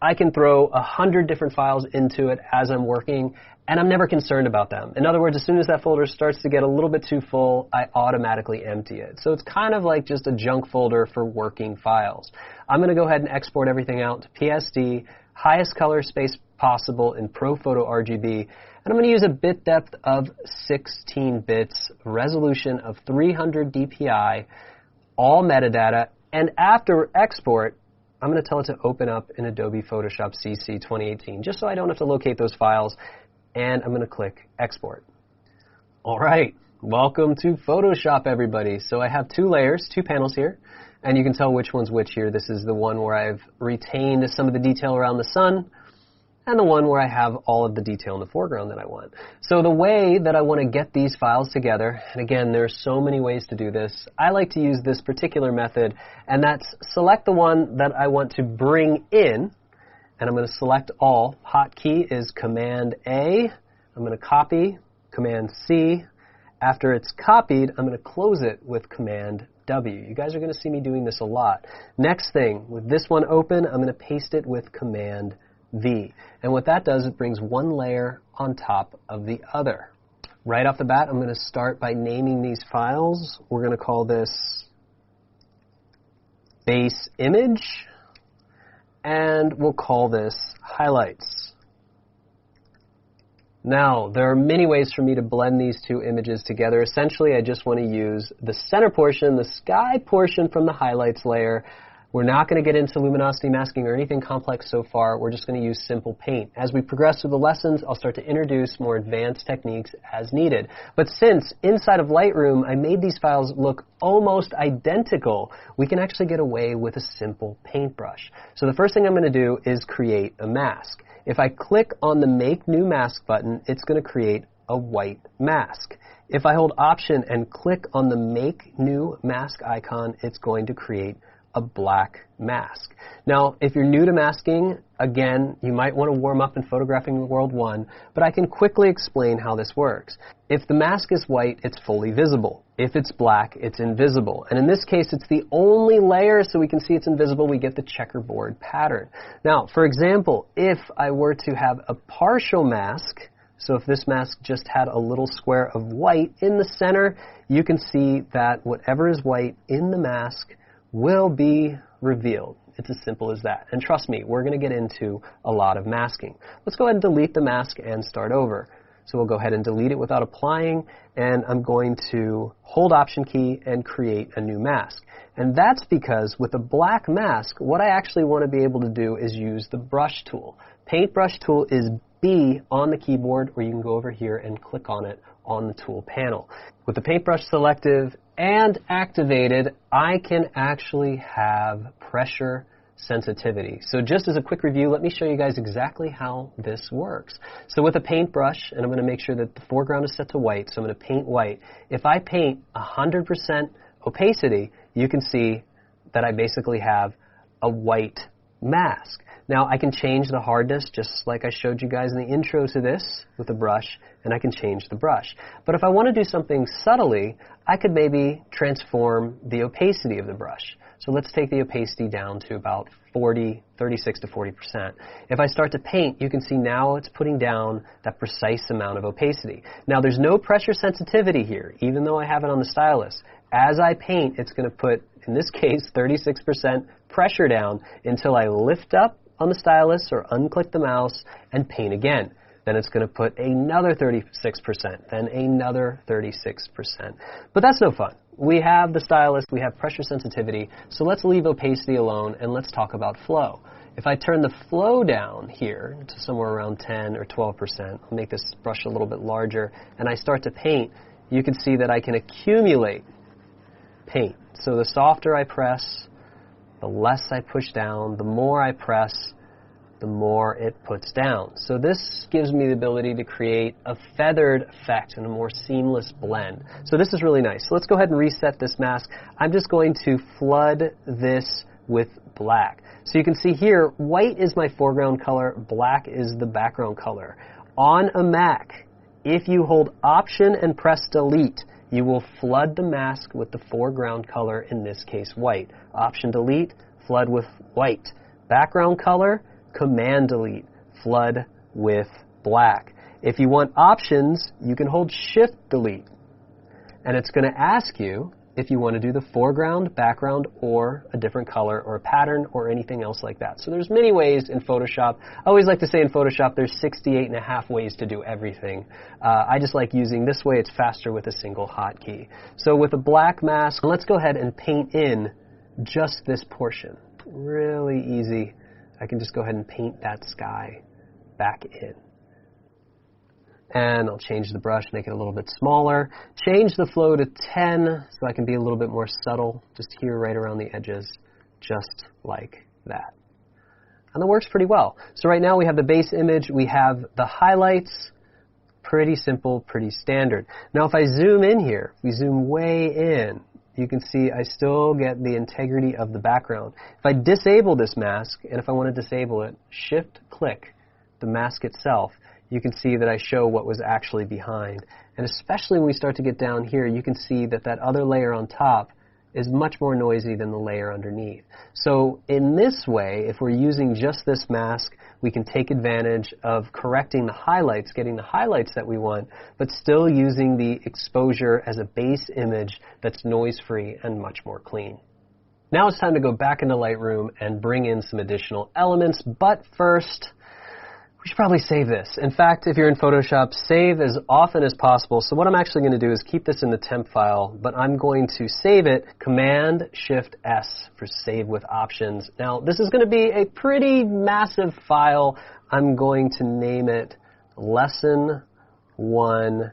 A: I can throw 100 different files into it as I'm working, and I'm never concerned about them. In other words, as soon as that folder starts to get a little bit too full, I automatically empty it. So it's kind of like just a junk folder for working files. I'm going to go ahead and export everything out to PSD, highest color space possible in ProPhoto RGB, and I'm going to use a bit depth of 16 bits, resolution of 300 dpi, all metadata, and after export, I'm going to tell it to open up in Adobe Photoshop CC 2018, just so I don't have to locate those files. And I'm going to click Export. All right, welcome to Photoshop, everybody. So I have 2 layers, 2 panels here, and you can tell which one's which here. This is the one where I've retained some of the detail around the sun, and the one where I have all of the detail in the foreground that I want. So the way that I want to get these files together, and again, there are so many ways to do this, I like to use this particular method, and that's select the one that I want to bring in, and I'm going to select all. Hotkey is Command A. I'm going to copy, Command C. After it's copied, I'm going to close it with Command W. You guys are going to see me doing this a lot. Next thing, with this one open, I'm going to paste it with Command V. And what that does, it brings one layer on top of the other. Right off the bat, I'm going to start by naming these files. We're going to call this base image, and we'll call this highlights. Now, there are many ways for me to blend these 2 images together. Essentially, I just want to use the center portion, the sky portion from the highlights layer. We're not going to get into luminosity masking or anything complex so far. We're just going to use simple paint. As we progress through the lessons, I'll start to introduce more advanced techniques as needed. But since inside of Lightroom, I made these files look almost identical, we can actually get away with a simple paintbrush. So the first thing I'm going to do is create a mask. If I click on the Make New Mask button, it's going to create a white mask. If I hold Option and click on the Make New Mask icon, it's going to create a black mask. Now, if you're new to masking, again, you might want to warm up in Photographing World 1, but I can quickly explain how this works. If the mask is white, it's fully visible. If it's black, it's invisible. And in this case, it's the only layer, so we can see it's invisible. We get the checkerboard pattern. Now, for example, if I were to have a partial mask, so if this mask just had a little square of white in the center, you can see that whatever is white in the mask will be revealed. It's as simple as that. And trust me, we're going to get into a lot of masking. Let's go ahead and delete the mask and start over. So we'll go ahead and delete it without applying, and I'm going to hold Option key and create a new mask. And that's because with a black mask, what I actually want to be able to do is use the brush tool. Paintbrush tool is B on the keyboard, or you can go over here and click on it on the tool panel. With the paintbrush selective and activated, I can actually have pressure sensitivity. So just as a quick review, let me show you guys exactly how this works. So with a paintbrush, and I'm going to make sure that the foreground is set to white, so I'm going to paint white. If I paint 100% opacity, you can see that I basically have a white mask. Now I can change the hardness just like I showed you guys in the intro to this with a brush, and I can change the brush. But if I want to do something subtly, I could maybe transform the opacity of the brush. So let's take the opacity down to about 36 to 40%. If I start to paint, you can see now it's putting down that precise amount of opacity. Now there's no pressure sensitivity here, even though I have it on the stylus. As I paint, it's going to put, in this case, 36% pressure down until I lift up on the stylus or unclick the mouse and paint again. Then it's going to put another 36%, then another 36%. But that's no fun. We have the stylus, we have pressure sensitivity, so let's leave opacity alone and let's talk about flow. If I turn the flow down here to somewhere around 10 or 12%, I'll make this brush a little bit larger, and I start to paint, you can see that I can accumulate paint. So the softer I press, the less I push down, the more I press, the more it puts down. So this gives me the ability to create a feathered effect and a more seamless blend. So this is really nice. So let's go ahead and reset this mask. I'm just going to flood this with black. So you can see here, white is my foreground color, black is the background color. On a Mac, if you hold Option and press Delete, you will flood the mask with the foreground color, in this case white. Option Delete, flood with white. Background color, Command Delete, flood with black. If you want options, you can hold Shift Delete. And it's going to ask you if you want to do the foreground, background, or a different color, or a pattern, or anything else like that. So there's many ways in Photoshop. I always like to say in Photoshop there's 68.5 ways to do everything. I just like using this way. It's faster with a single hotkey. So with a black mask, let's go ahead and paint in just this portion. Really easy. I can just go ahead and paint that sky back in. And I'll change the brush, make it a little bit smaller. Change the flow to 10 so I can be a little bit more subtle, just here right around the edges, just like that. And that works pretty well. So right now we have the base image, we have the highlights, pretty simple, pretty standard. Now if I zoom in here, we zoom way in, you can see I still get the integrity of the background. If I disable this mask, and if I want to disable it, Shift-click the mask itself, you can see that I show what was actually behind. And especially when we start to get down here, you can see that that other layer on top is much more noisy than the layer underneath. So in this way, if we're using just this mask, we can take advantage of correcting the highlights, getting the highlights that we want, but still using the exposure as a base image that's noise-free and much more clean. Now it's time to go back into Lightroom and bring in some additional elements, but first, we should probably save this. In fact, if you're in Photoshop, save as often as possible. So what I'm actually going to do is keep this in the temp file, but I'm going to save it, Command-Shift-S for save with options. Now, this is going to be a pretty massive file. I'm going to name it Lesson 1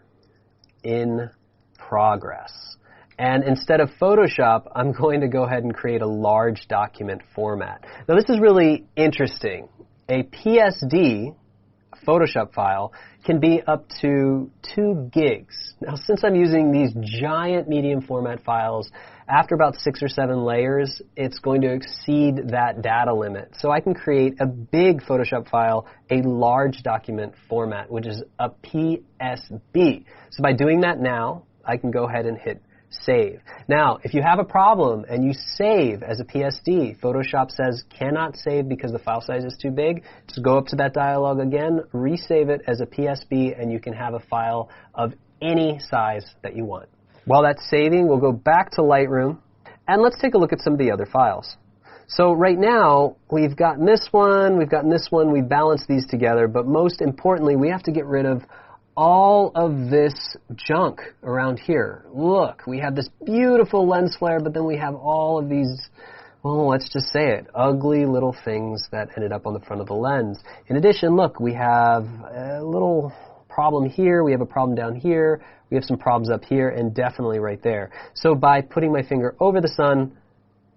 A: in Progress. And instead of Photoshop, I'm going to go ahead and create a large document format. Now, this is really interesting. A PSD, a Photoshop file, can be up to 2 gigs. Now, since I'm using these giant medium format files, after about 6 or 7 layers, it's going to exceed that data limit. So I can create a big Photoshop file, a large document format, which is a PSB. So by doing that now, I can go ahead and hit save. Now, if you have a problem and you save as a PSD, Photoshop says cannot save because the file size is too big, just go up to that dialog again, resave it as a PSB, and you can have a file of any size that you want. While that's saving, we'll go back to Lightroom, and let's take a look at some of the other files. So right now, we've gotten this one, we've balanced these together, but most importantly, we have to get rid of all of this junk around here. Look, we have this beautiful lens flare, but then we have all of these, well, let's just say it, ugly little things that ended up on the front of the lens. In addition, look, we have a little problem here, we have a problem down here, we have some problems up here, and definitely right there. So by putting my finger over the sun,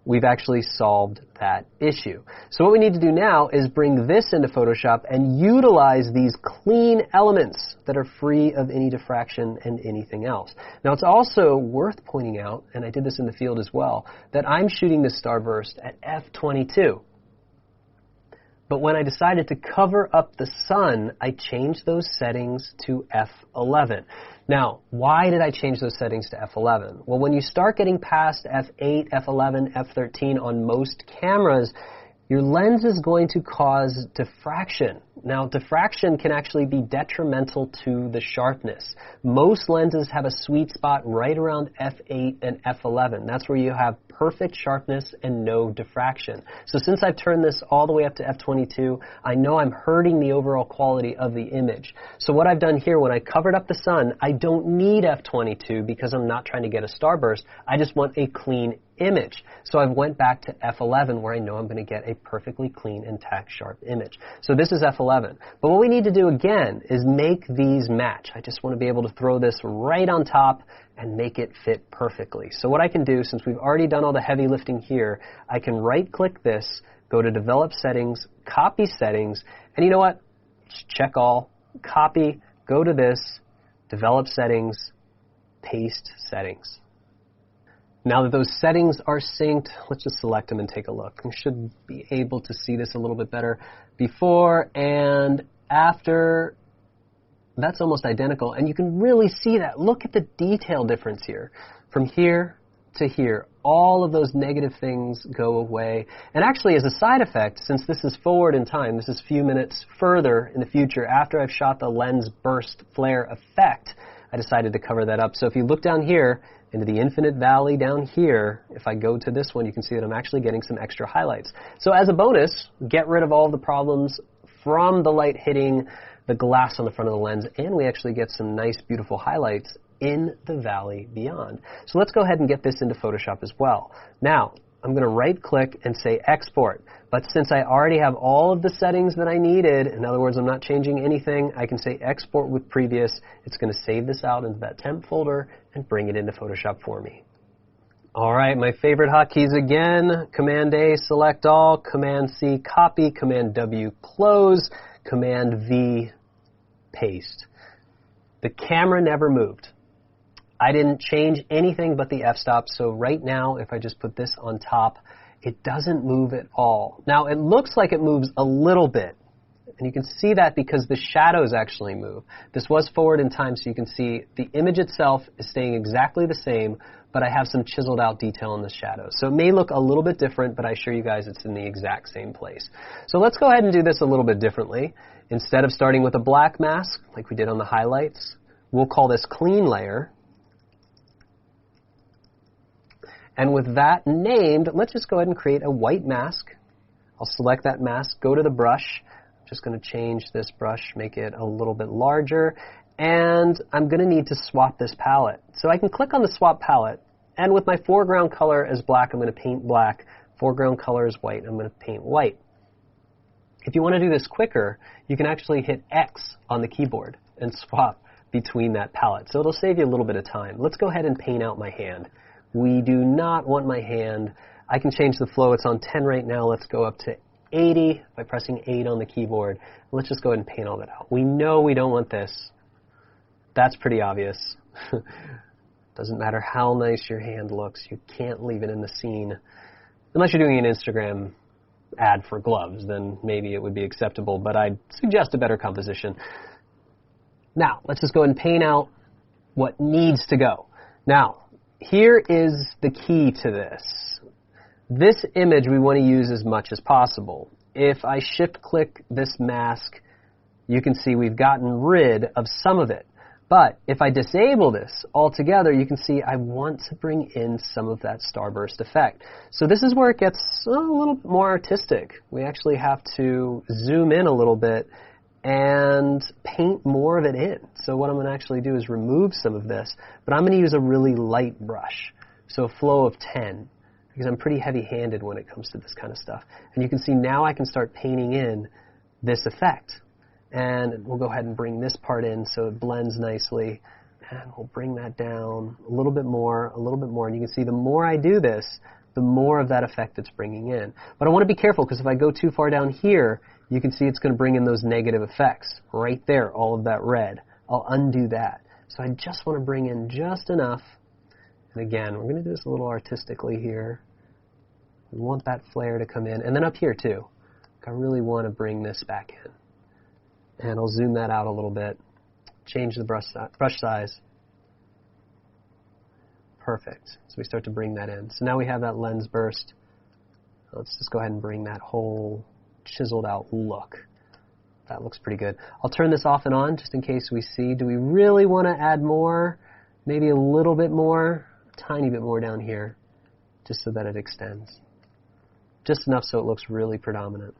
A: we've actually solved that issue. So what we need to do now is bring this into Photoshop and utilize these clean elements that are free of any diffraction and anything else. Now it's also worth pointing out, and I did this in the field as well, that I'm shooting this starburst at f/22. But when I decided to cover up the sun, I changed those settings to f/11. Now, why did I change those settings to f/11? Well, when you start getting past f/8, f/11, f/13 on most cameras, your lens is going to cause diffraction. Now, diffraction can actually be detrimental to the sharpness. Most lenses have a sweet spot right around f/8 and f/11. That's where you have perfect sharpness and no diffraction. So since I've turned this all the way up to f/22, I know I'm hurting the overall quality of the image. So what I've done here, when I covered up the sun, I don't need f/22 because I'm not trying to get a starburst. I just want a clean image. So I've went back to f/11 where I know I'm going to get a perfectly clean, intact, sharp image. So this is f/11. But what we need to do again is make these match. I just want to be able to throw this right on top and make it fit perfectly. So what I can do, since we've already done all the heavy lifting here, I can right-click this, go to Develop Settings, Copy Settings, and you know what? Just check all, copy, go to this, Develop Settings, Paste Settings. Now that those settings are synced, let's just select them and take a look. We should be able to see this a little bit better. Before and after, that's almost identical. And you can really see that. Look at the detail difference here. From here to here, all of those negative things go away. And actually, as a side effect, since this is forward in time, this is a few minutes further in the future after I've shot the lens burst flare effect, I decided to cover that up. So if you look down here, into the infinite valley down here, if I go to this one, you can see that I'm actually getting some extra highlights. So as a bonus, get rid of all the problems from the light hitting the glass on the front of the lens, and we actually get some nice, beautiful highlights in the valley beyond. So let's go ahead and get this into Photoshop as well. Now, I'm going to right-click and say Export. But since I already have all of the settings that I needed, in other words, I'm not changing anything, I can say Export with Previous. It's going to save this out into that temp folder and bring it into Photoshop for me. All right, my favorite hotkeys again. Command-A, select all. Command-C, copy. Command-W, close. Command-V, paste. The camera never moved. I didn't change anything but the f-stop, so right now, if I just put this on top, it doesn't move at all. Now, it looks like it moves a little bit, and you can see that because the shadows actually move. This was forward in time, so you can see the image itself is staying exactly the same, but I have some chiseled out detail in the shadows. So it may look a little bit different, but I assure you guys it's in the exact same place. So let's go ahead and do this a little bit differently. Instead of starting with a black mask, like we did on the highlights, we'll call this Clean Layer. And with that named, let's just go ahead and create a white mask. I'll select that mask, go to the brush. I'm just going to change this brush, make it a little bit larger. And I'm going to need to swap this palette. So I can click on the swap palette. And with my foreground color as black, I'm going to paint black. Foreground color is white. I'm going to paint white. If you want to do this quicker, you can actually hit X on the keyboard and swap between that palette. So it'll save you a little bit of time. Let's go ahead and paint out my hand. We do not want my hand. I can change the flow. It's on 10 right now. Let's go up to 80 by pressing 8 on the keyboard. Let's just go ahead and paint all that out. We know we don't want this. That's pretty obvious. Doesn't matter how nice your hand looks. You can't leave it in the scene. Unless you're doing an Instagram ad for gloves, then maybe it would be acceptable, but I'd suggest a better composition. Now, let's just go ahead and paint out what needs to go. Now, here is the key to this. This image we want to use as much as possible. If I shift-click this mask, you can see we've gotten rid of some of it. But if I disable this altogether, you can see I want to bring in some of that starburst effect. So this is where it gets a little bit more artistic. We actually have to zoom in a little bit and paint more of it in. So what I'm going to actually do is remove some of this, but I'm going to use a really light brush. So a flow of 10, because I'm pretty heavy-handed when it comes to this kind of stuff. And you can see now I can start painting in this effect. And we'll go ahead and bring this part in so it blends nicely. And we'll bring that down a little bit more, a little bit more. And you can see the more I do this, the more of that effect it's bringing in. But I want to be careful, because if I go too far down here, you can see it's going to bring in those negative effects. Right there, all of that red. I'll undo that. So I just want to bring in just enough. And again, we're going to do this a little artistically here. We want that flare to come in. And then up here, too. I really want to bring this back in. And I'll zoom that out a little bit. Change the brush size. Perfect. So we start to bring that in. So now we have that lens burst. Let's just go ahead and bring that whole chiseled out look. That looks pretty good. I'll turn this off and on just in case we see. Do we really want to add more? Maybe a little bit more? A tiny bit more down here, just so that it extends. Just enough so it looks really predominant.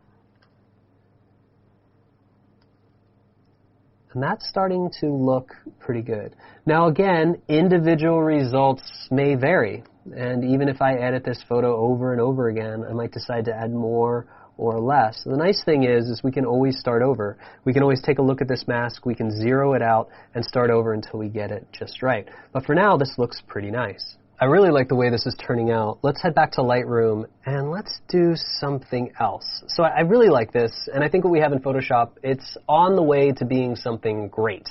A: And that's starting to look pretty good. Now again, individual results may vary. And even if I edit this photo over and over again, I might decide to add more or less. So the nice thing is we can always start over. We can always take a look at this mask, we can zero it out, and start over until we get it just right. But for now, this looks pretty nice. I really like the way this is turning out. Let's head back to Lightroom and let's do something else. So I really like this, and I think what we have in Photoshop, it's on the way to being something great.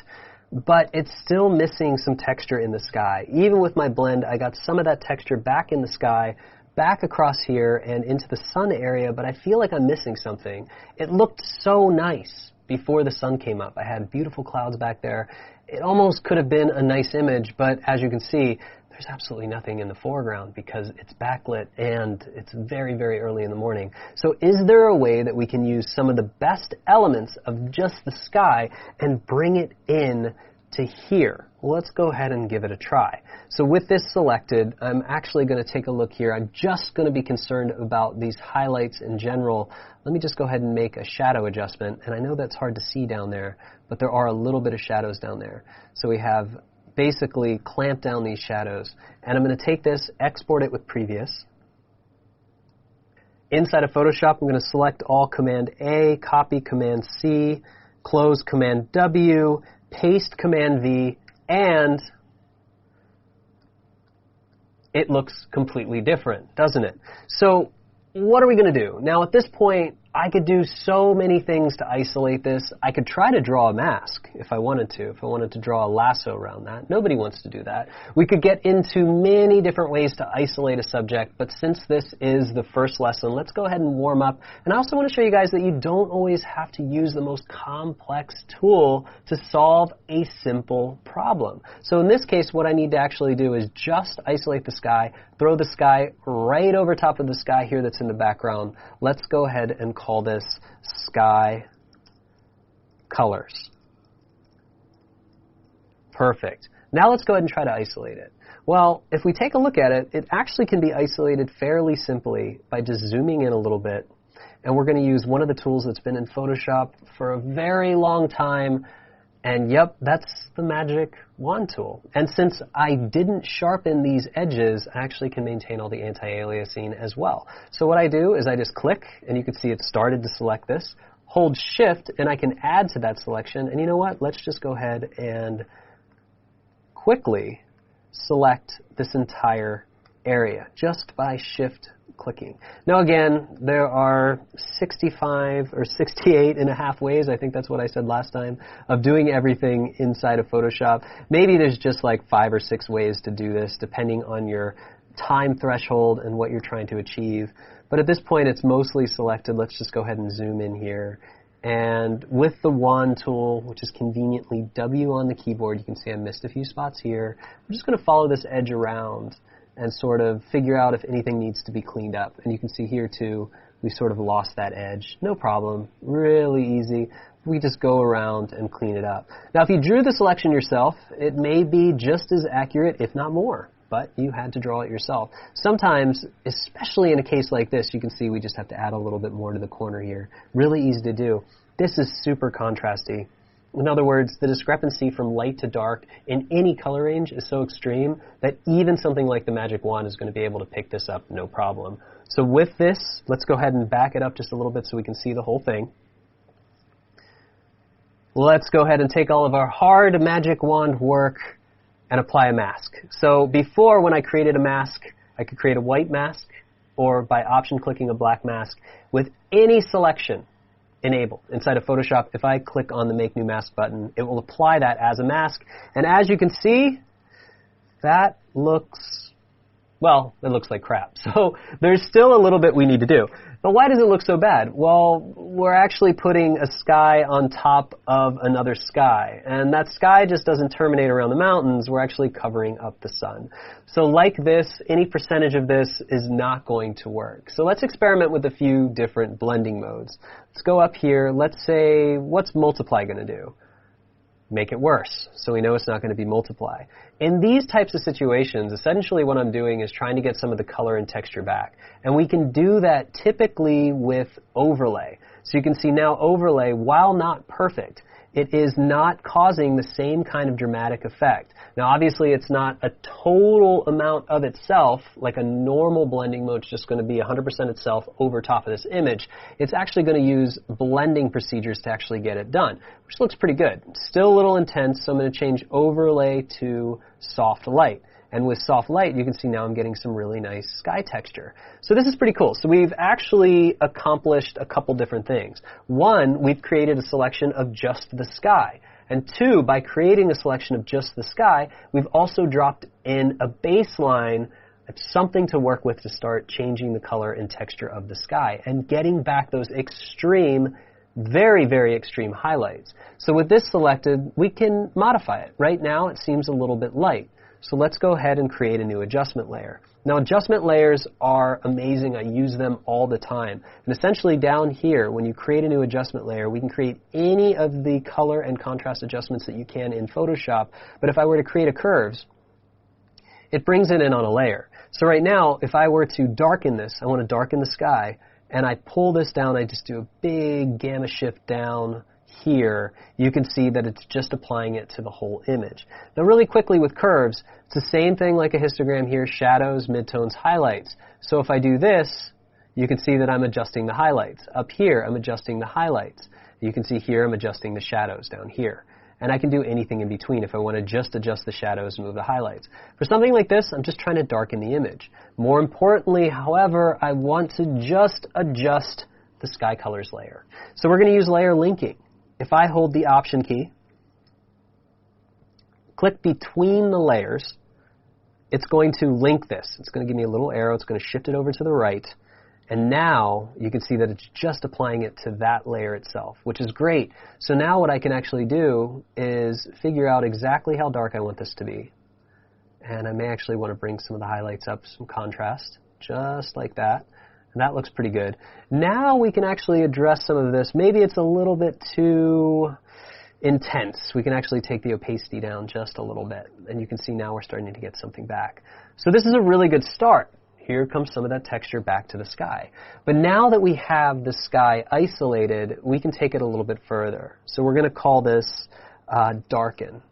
A: But it's still missing some texture in the sky. Even with my blend, I got some of that texture back in the sky, back across here and into the sun area, but I feel like I'm missing something. It looked so nice before the sun came up. I had beautiful clouds back there. It almost could have been a nice image, but as you can see, there's absolutely nothing in the foreground because it's backlit and it's very, very early in the morning. So is there a way that we can use some of the best elements of just the sky and bring it in to here? Well, let's go ahead and give it a try. So with this selected, I'm actually going to take a look here. I'm just going to be concerned about these highlights in general. Let me just go ahead and make a shadow adjustment. And I know that's hard to see down there, but there are a little bit of shadows down there. So we have basically clamped down these shadows. And I'm going to take this, export it with previous. Inside of Photoshop, I'm going to select all Command A, copy Command C, close Command W, paste Command V, and it looks completely different, doesn't it? So what are we going to do? Now at this point, I could do so many things to isolate this. I could try to draw a mask if I wanted to, if I wanted to draw a lasso around that. Nobody wants to do that. We could get into many different ways to isolate a subject, but since this is the first lesson, let's go ahead and warm up. And I also want to show you guys that you don't always have to use the most complex tool to solve a simple problem. So in this case, what I need to actually do is just isolate the sky, throw the sky right over top of the sky here that's in the background. Let's go ahead and call this Sky Colors. Perfect. Now let's go ahead and try to isolate it. Well, if we take a look at it, it actually can be isolated fairly simply by just zooming in a little bit. And we're going to use one of the tools that's been in Photoshop for a very long time. And yep, that's the magic wand tool. And since I didn't sharpen these edges, I actually can maintain all the anti-aliasing as well. So what I do is I just click, and you can see it started to select this. Hold Shift, and I can add to that selection. And you know what? Let's just go ahead and quickly select this entire area just by Shift clicking. Now again, there are 65 or 68 and a half ways, I think that's what I said last time, of doing everything inside of Photoshop. Maybe there's just like 5 or 6 ways to do this, depending on your time threshold and what you're trying to achieve. But at this point, it's mostly selected. Let's just go ahead and zoom in here And with the wand tool, which is conveniently W on the keyboard, you can see I missed a few spots here. I'm just going to follow this edge around and sort of figure out if anything needs to be cleaned up. And you can see here too, we sort of lost that edge. No problem, really easy. We just go around and clean it up. Now if you drew the selection yourself, it may be just as accurate, if not more, but you had to draw it yourself. Sometimes, especially in a case like this, you can see we just have to add a little bit more to the corner here. Really easy to do. This is super contrasty. In other words, the discrepancy from light to dark in any color range is so extreme that even something like the magic wand is going to be able to pick this up no problem. So with this, let's go ahead and back it up just a little bit so we can see the whole thing. Let's go ahead and take all of our hard magic wand work and apply a mask. So before, when I created a mask, I could create a white mask or by option clicking a black mask with any selection enabled. Inside of Photoshop, if I click on the Make New Mask button, it will apply that as a mask. And as you can see, that looks, well, it looks like crap. So there's still a little bit we need to do. But why does it look so bad? Well, we're actually putting a sky on top of another sky. And that sky just doesn't terminate around the mountains. We're actually covering up the sun. So like this, any percentage of this is not going to work. So let's experiment with a few different blending modes. Let's go up here. Let's say, what's multiply going to do? Make it worse, so we know it's not going to be multiply. In these types of situations, essentially what I'm doing is trying to get some of the color and texture back. And we can do that typically with overlay. So you can see now overlay, while not perfect, it is not causing the same kind of dramatic effect. Now obviously it's not a total amount of itself, like a normal blending mode is just going to be 100% itself over top of this image. It's actually going to use blending procedures to actually get it done, which looks pretty good. Still a little intense, so I'm going to change overlay to soft light. And with soft light, you can see now I'm getting some really nice sky texture. So this is pretty cool. So we've actually accomplished a couple different things. One, we've created a selection of just the sky. And two, by creating a selection of just the sky, we've also dropped in a baseline, something to work with to start changing the color and texture of the sky and getting back those extreme, very, very extreme highlights. So with this selected, we can modify it. Right now, it seems a little bit light. So let's go ahead and create a new adjustment layer. Now adjustment layers are amazing. I use them all the time. And essentially down here, when you create a new adjustment layer, we can create any of the color and contrast adjustments that you can in Photoshop. But if I were to create a curves, it brings it in on a layer. So right now, if I were to darken this, I want to darken the sky, and I pull this down, I just do a big gamma shift down here, you can see that it's just applying it to the whole image. Now really quickly with curves, it's the same thing like a histogram here, shadows, midtones, highlights. So if I do this, you can see that I'm adjusting the highlights. Up here, I'm adjusting the highlights. You can see here I'm adjusting the shadows down here. And I can do anything in between if I want to just adjust the shadows and move the highlights. For something like this, I'm just trying to darken the image. More importantly, however, I want to just adjust the sky colors layer. So we're going to use layer linking. If I hold the Option key, click between the layers, it's going to link this. It's going to give me a little arrow. It's going to shift it over to the right. And now you can see that it's just applying it to that layer itself, which is great. So now what I can actually do is figure out exactly how dark I want this to be. And I may actually want to bring some of the highlights up, some contrast, just like that. And that looks pretty good. Now we can actually address some of this. Maybe it's a little bit too intense. We can actually take the opacity down just a little bit. And you can see now we're starting to get something back. So this is a really good start. Here comes some of that texture back to the sky. But now that we have the sky isolated, we can take it a little bit further. So we're going to call this darken.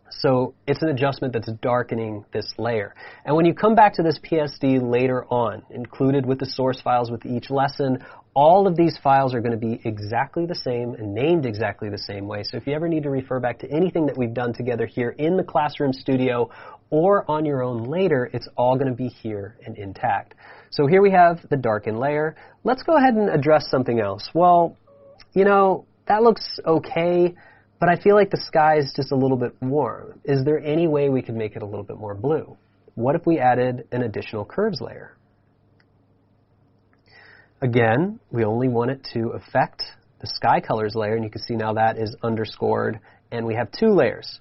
A: So it's an adjustment that's darkening this layer. And when you come back to this PSD later on, included with the source files with each lesson, all of these files are going to be exactly the same and named exactly the same way. So if you ever need to refer back to anything that we've done together here in the Classroom Studio or on your own later, it's all going to be here and intact. So here we have the darken layer. Let's go ahead and address something else. Well, you know, that looks okay, but I feel like the sky is just a little bit warm. Is there any way we could make it a little bit more blue? What if we added an additional curves layer? Again, we only want it to affect the the sky colors layer, and you can see now that is underscored, and we have 2 layers.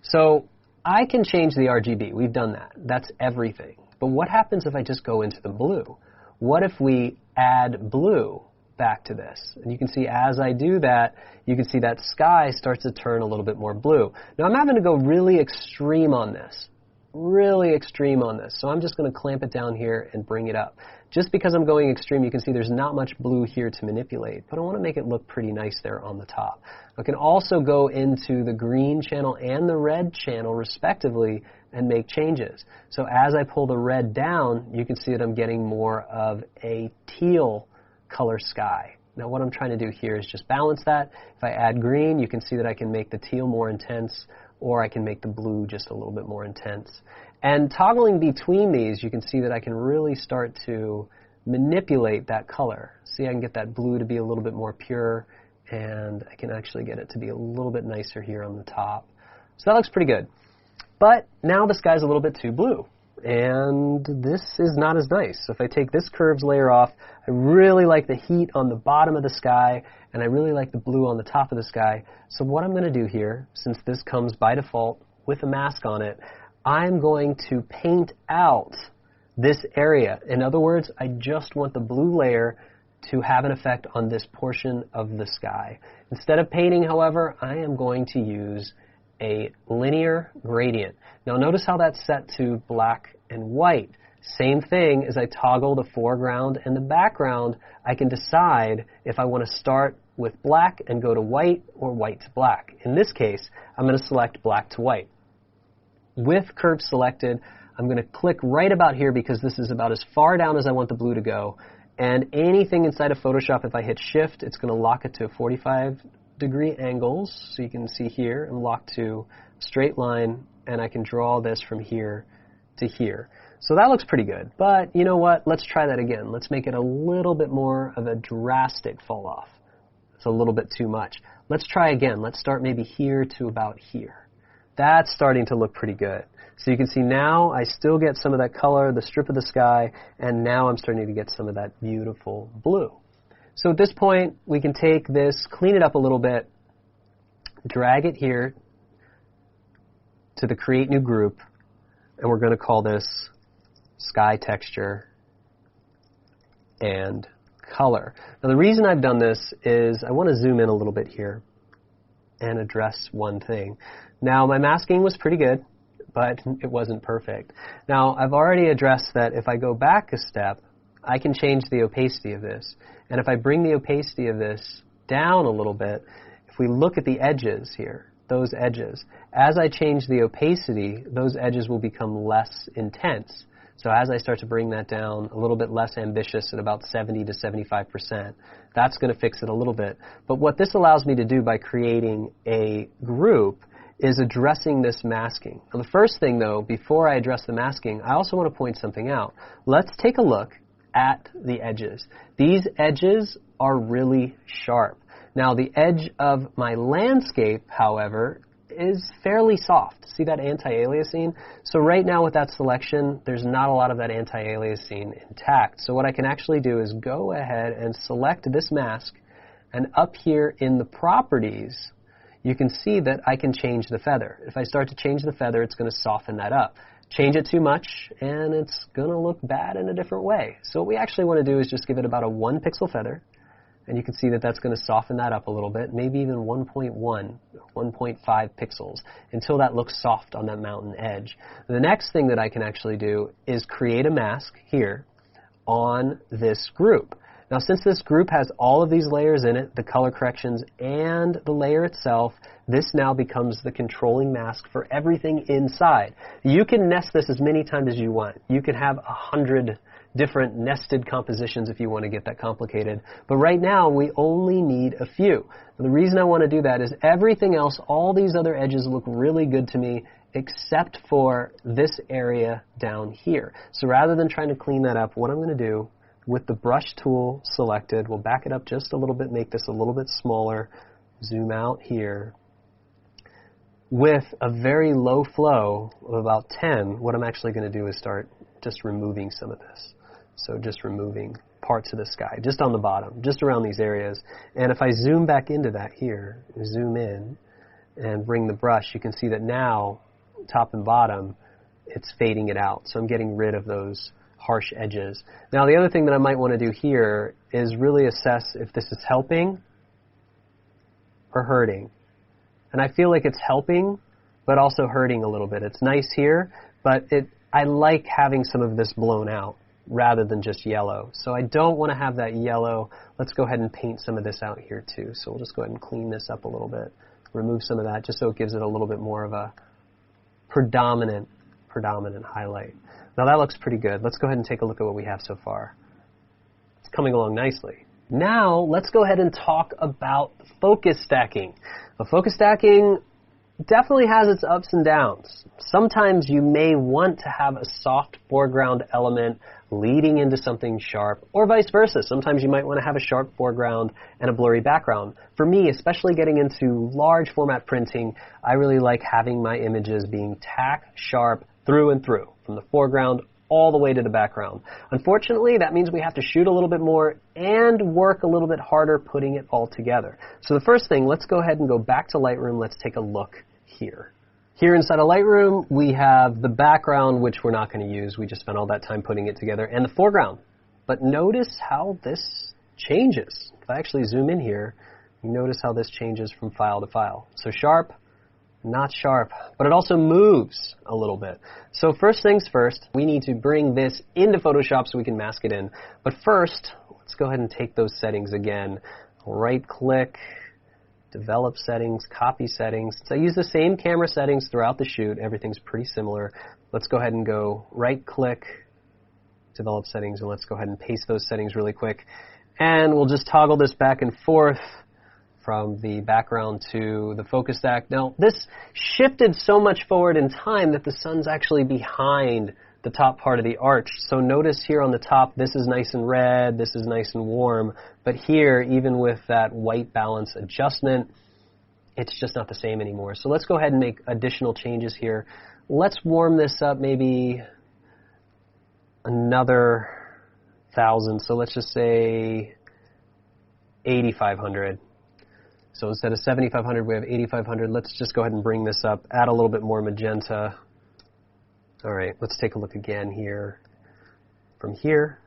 A: So I can change the RGB. We've done that. That's everything. But what happens if I just go into the blue? What if we add blue back to this? And you can see as I do that, you can see that sky starts to turn a little bit more blue. Now I'm having to go really extreme on this. Really extreme on this. So I'm just going to clamp it down here and bring it up. Just because I'm going extreme, you can see there's not much blue here to manipulate, but I want to make it look pretty nice there on the top. I can also go into the green channel and the red channel, respectively, and make changes. So as I pull the red down, you can see that I'm getting more of a teal color sky. Now what I'm trying to do here is just balance that. If I add green, you can see that I can make the teal more intense, or I can make the blue just a little bit more intense. And toggling between these, you can see that I can really start to manipulate that color. See, I can get that blue to be a little bit more pure, and I can actually get it to be a little bit nicer here on the top. So that looks pretty good. But now the sky's a little bit too blue, and this is not as nice. So if I take this curves layer off, I really like the heat on the bottom of the sky, and I really like the blue on the top of the sky. So what I'm going to do here, since this comes by default with a mask on it, I'm going to paint out this area. In other words, I just want the blue layer to have an effect on this portion of the sky. Instead of painting, however, I am going to use a linear gradient. Now notice how that's set to black and white. Same thing as I toggle the foreground and the background, I can decide if I want to start with black and go to white or white to black. In this case, I'm going to select black to white. With curve selected, I'm going to click right about here because this is about as far down as I want the blue to go. And anything inside of Photoshop, if I hit Shift, it's going to lock it to 45-degree angles. So you can see here, I'm locked to a straight line, and I can draw this from here to here. So that looks pretty good. But you know what? Let's try that again. Let's make it a little bit more of a drastic fall off. It's a little bit too much. Let's try again. Let's start maybe here to about here. That's starting to look pretty good. So you can see now I still get some of that color, the strip of the sky, and now I'm starting to get some of that beautiful blue. So at this point, we can take this, clean it up a little bit, drag it here to the Create New Group, and we're going to call this Sky Texture and Color. Now the reason I've done this is I want to zoom in a little bit here and address one thing. Now my masking was pretty good, but it wasn't perfect. Now I've already addressed that if I go back a step, I can change the opacity of this. And if I bring the opacity of this down a little bit, if we look at the edges here, those edges, as I change the opacity, those edges will become less intense. So as I start to bring that down a little bit less ambitious at about 70 to 75%, that's going to fix it a little bit. But what this allows me to do by creating a group is addressing this masking. Now the first thing though, before I address the masking, I also want to point something out. Let's take a look at the edges. These edges are really sharp. Now the edge of my landscape, however, is fairly soft. See that anti-aliasing? So right now with that selection, there's not a lot of that anti-aliasing intact. So what I can actually do is go ahead and select this mask, and up here in the properties, you can see that I can change the feather. If I start to change the feather, it's going to soften that up. Change it too much, and it's going to look bad in a different way. So what we actually want to do is just give it about a 1 pixel feather, and you can see that that's going to soften that up a little bit, maybe even 1.1, 1.5 pixels, until that looks soft on that mountain edge. The next thing that I can actually do is create a mask here on this group. Now since this group has all of these layers in it, the color corrections and the layer itself, this now becomes the controlling mask for everything inside. You can nest this as many times as you want. You can have 100 different nested compositions if you want to get that complicated. But right now we only need a few. And the reason I want to do that is everything else, all these other edges look really good to me except for this area down here. So rather than trying to clean that up, what I'm going to do with the brush tool selected, we'll back it up just a little bit, make this a little bit smaller, zoom out here. With a very low flow of about 10, what I'm actually going to do is start just removing some of this. So just removing parts of the sky, just on the bottom, just around these areas. And if I zoom back into that here, zoom in, and bring the brush, you can see that now, top and bottom, it's fading it out. So I'm getting rid of those harsh edges. Now the other thing that I might want to do here is really assess if this is helping or hurting. And I feel like it's helping, but also hurting a little bit. It's nice here, but I like having some of this blown out rather than just yellow. So I don't want to have that yellow. Let's go ahead and paint some of this out here too. So we'll just go ahead and clean this up a little bit. Remove some of that just so it gives it a little bit more of a predominant highlight. Now that looks pretty good. Let's go ahead and take a look at what we have so far. It's coming along nicely. Now let's go ahead and talk about focus stacking. Now, focus stacking definitely has its ups and downs. Sometimes you may want to have a soft foreground element leading into something sharp, or vice versa. Sometimes you might want to have a sharp foreground and a blurry background. For me, especially getting into large format printing, I really like having my images being tack sharp through and through, from the foreground all the way to the background. Unfortunately, that means we have to shoot a little bit more and work a little bit harder putting it all together. So the first thing, let's go ahead and go back to Lightroom. Let's take a look here. Here inside of Lightroom, we have the background, which we're not going to use. We just spent all that time putting it together, and the foreground. But notice how this changes. If I actually zoom in here, you notice how this changes from file to file. So sharp, not sharp, but it also moves a little bit. So first things first, we need to bring this into Photoshop so we can mask it in. But first, let's go ahead and take those settings again. Right-click, develop settings, copy settings. So I use the same camera settings throughout the shoot. Everything's pretty similar. Let's go ahead and go right-click, develop settings, and let's go ahead and paste those settings really quick. And we'll just toggle this back and forth from the background to the focus stack. Now, this shifted so much forward in time that the sun's actually behind the top part of the arch. So notice here on the top, this is nice and red, this is nice and warm, but here, even with that white balance adjustment, it's just not the same anymore. So let's go ahead and make additional changes here. Let's warm this up maybe another 1,000. So let's just say 8,500. So instead of 7,500, we have 8,500. Let's just go ahead and bring this up, add a little bit more magenta. All right, let's take a look again here. From here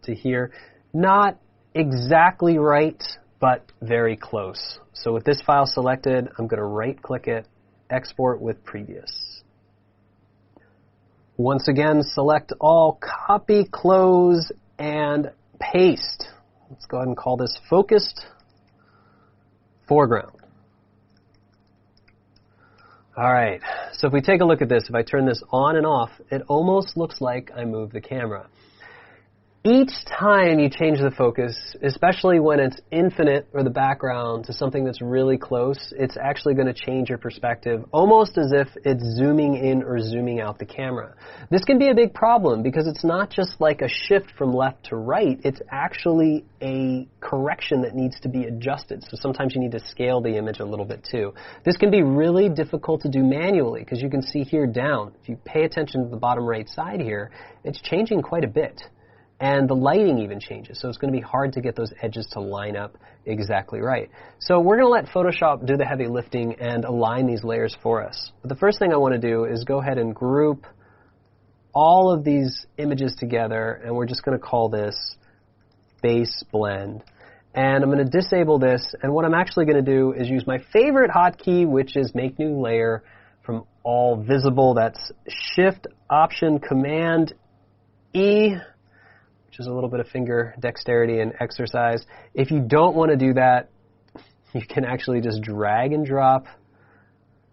A: to here. Not exactly right, but very close. So with this file selected, I'm going to right-click it, export with previous. Once again, select all, copy, close, and paste. Let's go ahead and call this focused foreground. All right, so if we take a look at this, if I turn this on and off, it almost looks like I move the camera. Each time you change the focus, especially when it's infinite or the background to something that's really close, it's actually going to change your perspective, almost as if it's zooming in or zooming out the camera. This can be a big problem because it's not just like a shift from left to right, it's actually a correction that needs to be adjusted. So sometimes you need to scale the image a little bit too. This can be really difficult to do manually because you can see here down. If you pay attention to the bottom right side here, it's changing quite a bit. And the lighting even changes, so it's going to be hard to get those edges to line up exactly right. So we're going to let Photoshop do the heavy lifting and align these layers for us. But the first thing I want to do is go ahead and group all of these images together, and we're just going to call this Base Blend. And I'm going to disable this, and what I'm actually going to do is use my favorite hotkey, which is Make New Layer from All Visible. That's Shift, Option, Command, E, which is a little bit of finger dexterity and exercise. If you don't want to do that, you can actually just drag and drop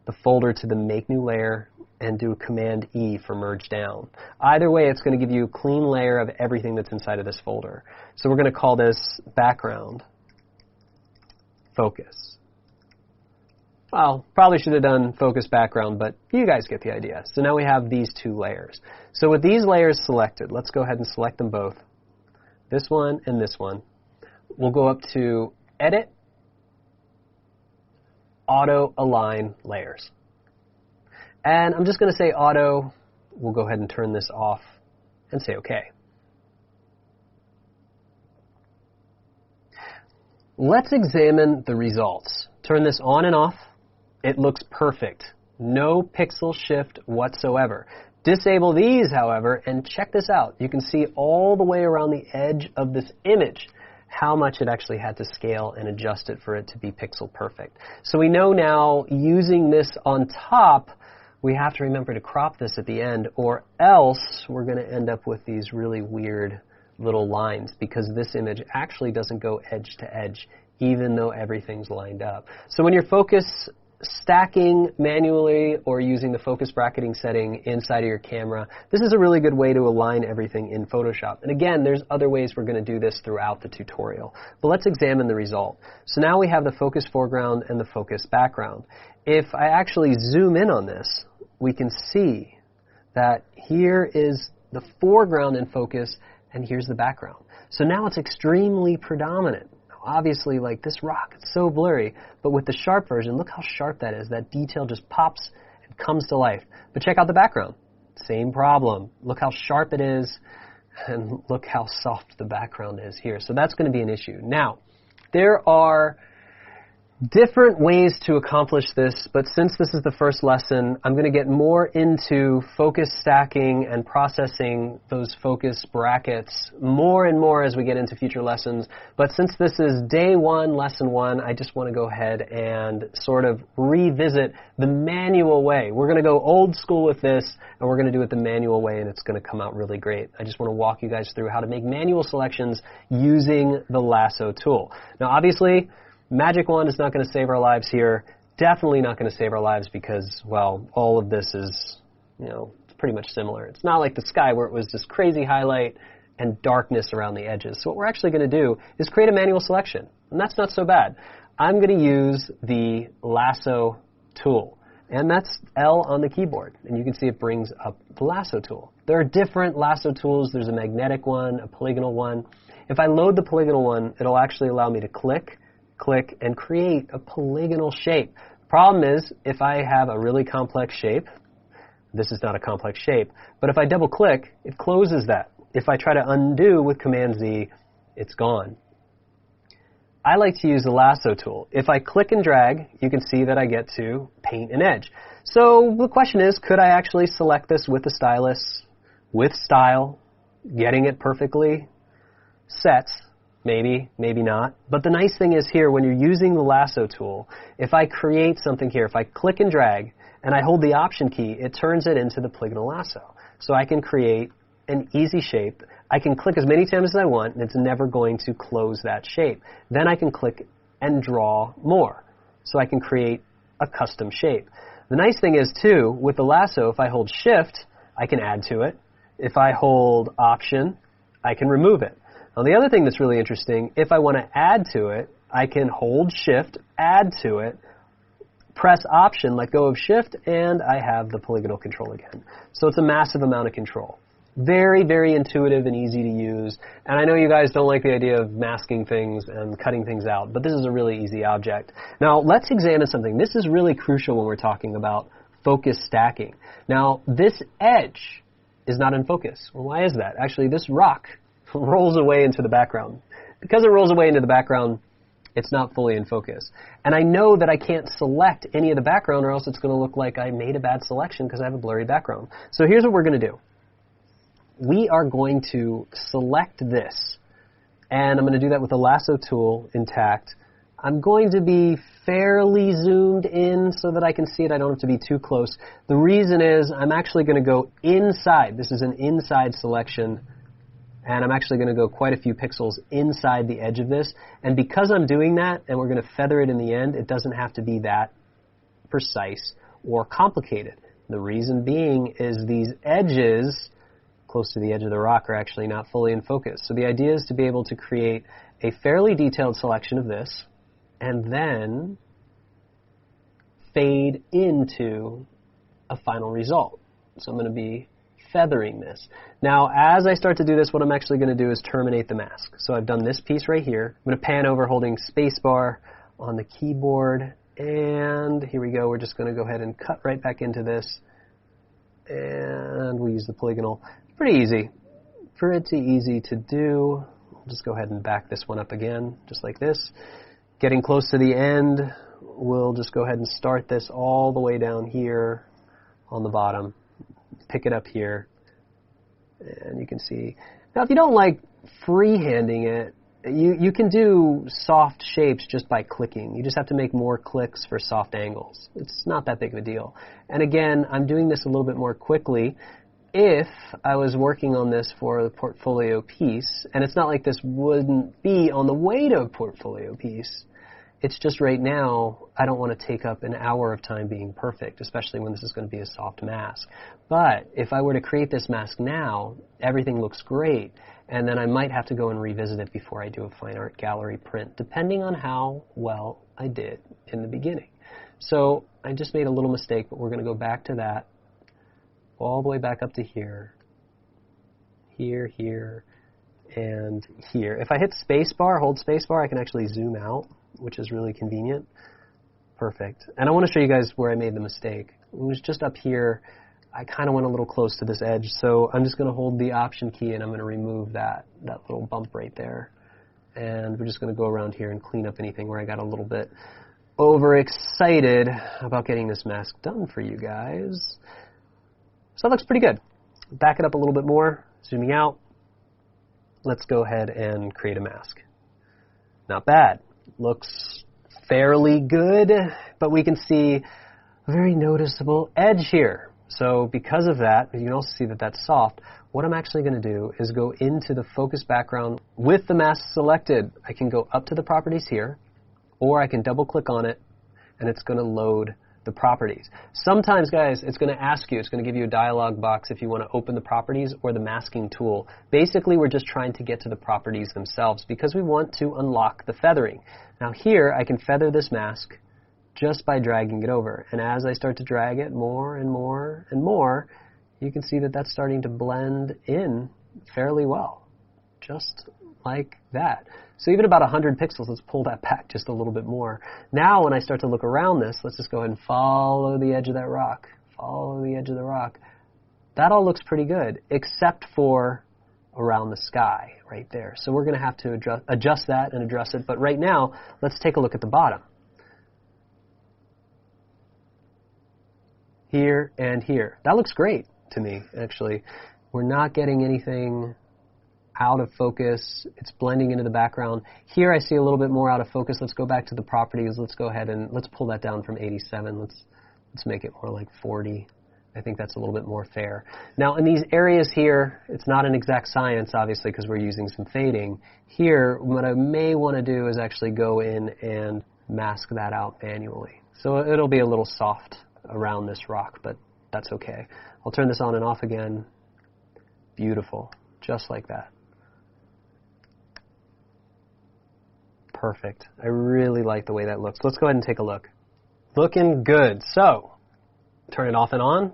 A: the folder to the Make New Layer and do Command E for merge down. Either way, it's going to give you a clean layer of everything that's inside of this folder. So we're going to call this Background Focus. Well, probably should have done Focus Background, but you guys get the idea. So now we have these two layers. So with these layers selected, let's go ahead and select them both. This one and this one. We'll go up to Edit, Auto Align Layers. And I'm just going to say Auto. We'll go ahead and turn this off and say OK. let's examine the results. Turn this on and off. It looks perfect. No pixel shift whatsoever. Disable these, however, and check this out. You can see all the way around the edge of this image how much it actually had to scale and adjust it for it to be pixel perfect. So we know now, using this on top, we have to remember to crop this at the end, or else we're going to end up with these really weird little lines, because this image actually doesn't go edge to edge, even though everything's lined up. So when you're focus stacking manually or using the focus bracketing setting inside of your camera, this is a really good way to align everything in Photoshop. And again, there's other ways we're going to do this throughout the tutorial. But let's examine the result. So now we have the focus foreground and the focus background. If I actually zoom in on this, we can see that here is the foreground in focus and here's the background. So now it's extremely predominant. Obviously, like this rock, it's so blurry, but with the sharp version, look how sharp that is. That detail just pops and comes to life. But check out the background. Same problem. Look how sharp it is, and look how soft the background is here. So that's going to be an issue. Now, there are different ways to accomplish this, but since this is the first lesson, I'm going to get more into focus stacking and processing those focus brackets more and more as we get into future lessons. But since this is day one, lesson one, I just want to go ahead and sort of revisit the manual way. We're going to go old school with this, and we're going to do it the manual way, and it's going to come out really great. I just want to walk you guys through how to make manual selections using the lasso tool. Now, obviously, Magic Wand is not going to save our lives here. Definitely not going to save our lives because, well, all of this is, it's pretty much similar. It's not like the sky where it was this crazy highlight and darkness around the edges. So what we're actually going to do is create a manual selection, and that's not so bad. I'm going to use the lasso tool, and that's L on the keyboard, and you can see it brings up the lasso tool. There are different lasso tools. There's a magnetic one, a polygonal one. If I load the polygonal one, it'll actually allow me to click, and create a polygonal shape. Problem is, if I have a really complex shape, this is not a complex shape, but if I double click, it closes that. If I try to undo with Command Z, it's gone. I like to use the lasso tool. If I click and drag, you can see that I get to paint an edge. So the question is, could I actually select this with the stylus, with style, getting it perfectly set? Maybe, maybe not. But the nice thing is here, when you're using the lasso tool, if I create something here, if I click and drag, and I hold the Option key, it turns it into the polygonal lasso. So I can create an easy shape. I can click as many times as I want, and it's never going to close that shape. Then I can click and draw more. So I can create a custom shape. The nice thing is, too, with the lasso, if I hold Shift, I can add to it. If I hold Option, I can remove it. Now, the other thing that's really interesting, if I want to add to it, I can hold Shift, add to it, press Option, let go of Shift, and I have the polygonal control again. So it's a massive amount of control. Very, very intuitive and easy to use. And I know you guys don't like the idea of masking things and cutting things out, but this is a really easy object. Now, let's examine something. This is really crucial when we're talking about focus stacking. Now, this edge is not in focus. Well, why is that? Actually, this rock rolls away into the background. Because it rolls away into the background, it's not fully in focus. And I know that I can't select any of the background or else it's going to look like I made a bad selection because I have a blurry background. So here's what we're going to do. We are going to select this, and I'm going to do that with the lasso tool intact. I'm going to be fairly zoomed in so that I can see it. I don't have to be too close. The reason is I'm actually going to go inside. This is an inside selection. And I'm actually going to go quite a few pixels inside the edge of this. And because I'm doing that, and we're going to feather it in the end, it doesn't have to be that precise or complicated. The reason being is these edges close to the edge of the rock are actually not fully in focus. So the idea is to be able to create a fairly detailed selection of this and then fade into a final result. So I'm going to be feathering this. Now, as I start to do this, what I'm actually going to do is terminate the mask. So I've done this piece right here. I'm going to pan over holding spacebar on the keyboard. And here we go. We're just going to go ahead and cut right back into this. And we'll use the polygonal. Pretty easy. Pretty easy to do. I'll just go ahead and back this one up again, just like this. Getting close to the end, we'll just go ahead and start this all the way down here on the bottom. Pick it up here, and you can see. Now, if you don't like freehanding it, you can do soft shapes just by clicking. You just have to make more clicks for soft angles. It's not that big of a deal. And again, I'm doing this a little bit more quickly. If I was working on this for the portfolio piece, and it's not like this wouldn't be on the way to a portfolio piece, it's just right now, I don't want to take up an hour of time being perfect, especially when this is going to be a soft mask. But if I were to create this mask now, everything looks great, and then I might have to go and revisit it before I do a fine art gallery print, depending on how well I did in the beginning. So I just made a little mistake, but we're going to go back to that, all the way back up to here, here, here, and here. If I hit spacebar, hold spacebar, I can actually zoom out, which is really convenient. Perfect. And I want to show you guys where I made the mistake. It was just up here. I kind of went a little close to this edge, so I'm just going to hold the Option key and I'm going to remove that little bump right there. And we're just going to go around here and clean up anything where I got a little bit overexcited about getting this mask done for you guys. So that looks pretty good. Back it up a little bit more, zooming out. Let's go ahead and create a mask. Not bad. Looks fairly good, but we can see a very noticeable edge here. So because of that, you can also see that that's soft. What I'm actually going to do is go into the focus background with the mask selected. I can go up to the properties here, or I can double click on it, and it's going to load the properties. Sometimes, guys, it's going to ask you, it's going to give you a dialog box if you want to open the properties or the masking tool. Basically, we're just trying to get to the properties themselves because we want to unlock the feathering. Now here, I can feather this mask just by dragging it over. And as I start to drag it more and more and more, you can see that that's starting to blend in fairly well, just like that. So even about 100 pixels, let's pull that back just a little bit more. Now when I start to look around this, let's just go ahead and follow the edge of that rock. Follow the edge of the rock. That all looks pretty good, except for around the sky right there. So we're going to have to adjust that and address it. But right now, let's take a look at the bottom. Here and here. That looks great to me, actually. We're not getting anything out of focus. It's blending into the background. Here I see a little bit more out of focus. Let's go back to the properties. Let's go ahead and let's pull that down from 87. Let's make it more like 40. I think that's a little bit more fair. Now in these areas here, it's not an exact science, obviously, because we're using some fading. Here, what I may want to do is actually go in and mask that out manually. So it'll be a little soft around this rock, but that's okay. I'll turn this on and off again. Beautiful. Just like that. Perfect. I really like the way that looks. Let's go ahead and take a look. Looking good. So, turn it off and on.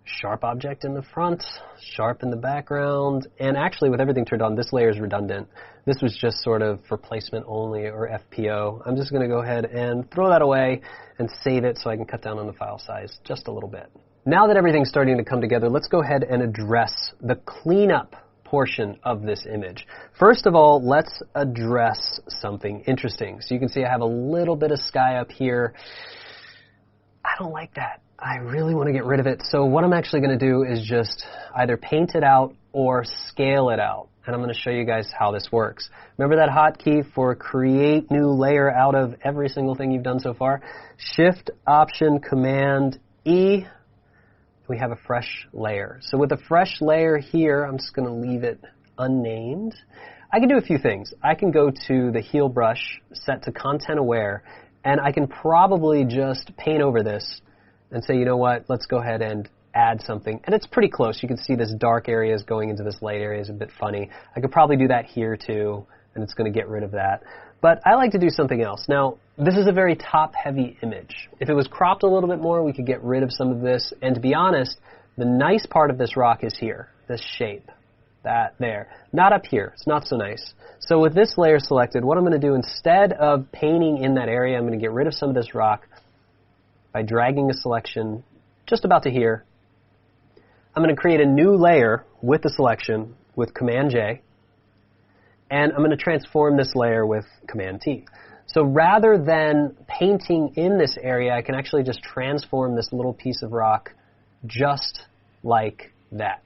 A: Sharp object in the front, sharp in the background, and actually with everything turned on, this layer is redundant. This was just sort of for placement only or FPO. I'm just going to go ahead and throw that away and save it so I can cut down on the file size just a little bit. Now that everything's starting to come together, let's go ahead and address the cleanup portion of this image. First of all, let's address something interesting. So you can see I have a little bit of sky up here. I don't like that. I really want to get rid of it. So what I'm actually going to do is just either paint it out or scale it out. And I'm going to show you guys how this works. Remember that hotkey for create new layer out of every single thing you've done so far? Shift, Option, Command, E. We have a fresh layer. So with a fresh layer here, I'm just going to leave it unnamed. I can do a few things. I can go to the heel brush, set to content aware, and I can probably just paint over this and say, you know what, let's go ahead and add something. And it's pretty close. You can see this dark area is going into this light area is a bit funny. I could probably do that here too, and it's going to get rid of that. But I like to do something else. Now, this is a very top-heavy image. If it was cropped a little bit more, we could get rid of some of this. And to be honest, the nice part of this rock is here, this shape, that there. Not up here. It's not so nice. So with this layer selected, what I'm going to do instead of painting in that area, I'm going to get rid of some of this rock by dragging a selection just about to here. I'm going to create a new layer with the selection with Command J. And I'm going to transform this layer with Command T. So rather than painting in this area, I can actually just transform this little piece of rock just like that.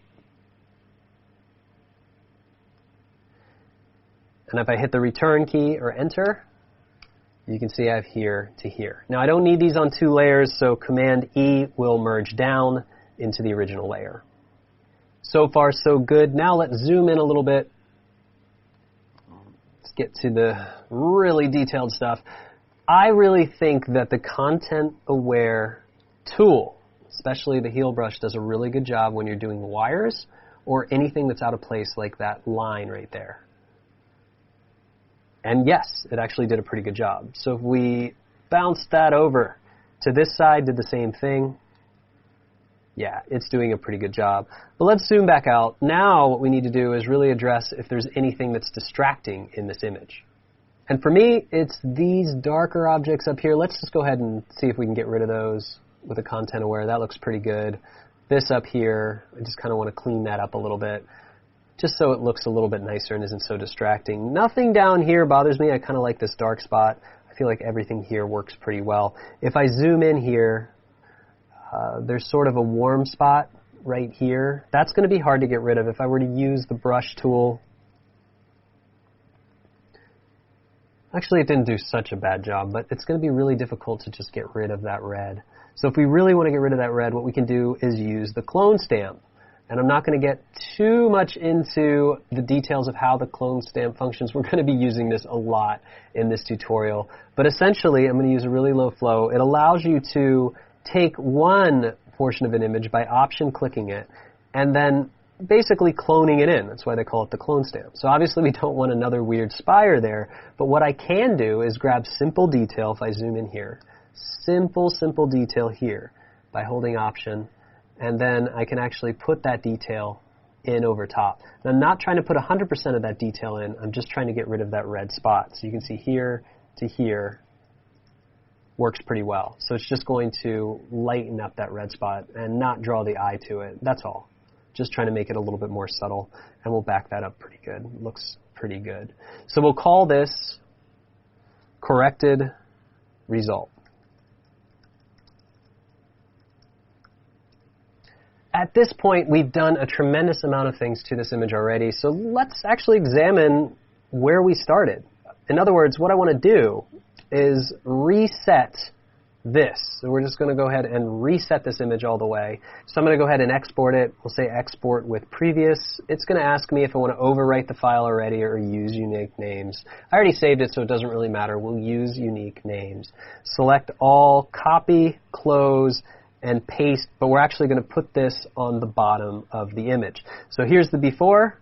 A: And if I hit the return key or enter, you can see I have here to here. Now I don't need these on 2 layers, so Command E will merge down into the original layer. So far so good. Now let's zoom in a little bit. Let's get to the really detailed stuff. I really think that the content-aware tool, especially the heel brush, does a really good job when you're doing wires or anything that's out of place like that line right there. And yes, it actually did a pretty good job. So if we bounce that over to this side, did the same thing. Yeah, it's doing a pretty good job. But let's zoom back out. Now what we need to do is really address if there's anything that's distracting in this image. And for me, it's these darker objects up here. Let's just go ahead and see if we can get rid of those with a content aware. That looks pretty good. This up here, I just kind of want to clean that up a little bit, just so it looks a little bit nicer and isn't so distracting. Nothing down here bothers me. I kind of like this dark spot. I feel like everything here works pretty well. If I zoom in here, there's sort of a warm spot right here. That's going to be hard to get rid of. If I were to use the brush tool, actually it didn't do such a bad job, but it's going to be really difficult to just get rid of that red. So if we really want to get rid of that red, what we can do is use the clone stamp. And I'm not going to get too much into the details of how the clone stamp functions. We're going to be using this a lot in this tutorial. But essentially, I'm going to use a really low flow. It allows you to take one portion of an image by option clicking it and then basically cloning it in. That's why they call it the clone stamp. So obviously we don't want another weird spire there, but what I can do is grab simple detail. If I zoom in here, simple detail here by holding option, and then I can actually put that detail in over top. And I'm not trying to put 100% of that detail in. I'm just trying to get rid of that red spot. So you can see here to here works pretty well. So it's just going to lighten up that red spot and not draw the eye to it. That's all. Just trying to make it a little bit more subtle, and we'll back that up pretty good. Looks pretty good. So we'll call this corrected result. At this point, we've done a tremendous amount of things to this image already, so let's actually examine where we started. In other words, what I want to do is reset this. So we're just going to go ahead and reset this image all the way. So I'm going to go ahead and export it. We'll say export with previous. It's going to ask me if I want to overwrite the file already or use unique names. I already saved it, so it doesn't really matter. We'll use unique names. Select all, copy, close, and paste, but we're actually going to put this on the bottom of the image. So here's the before,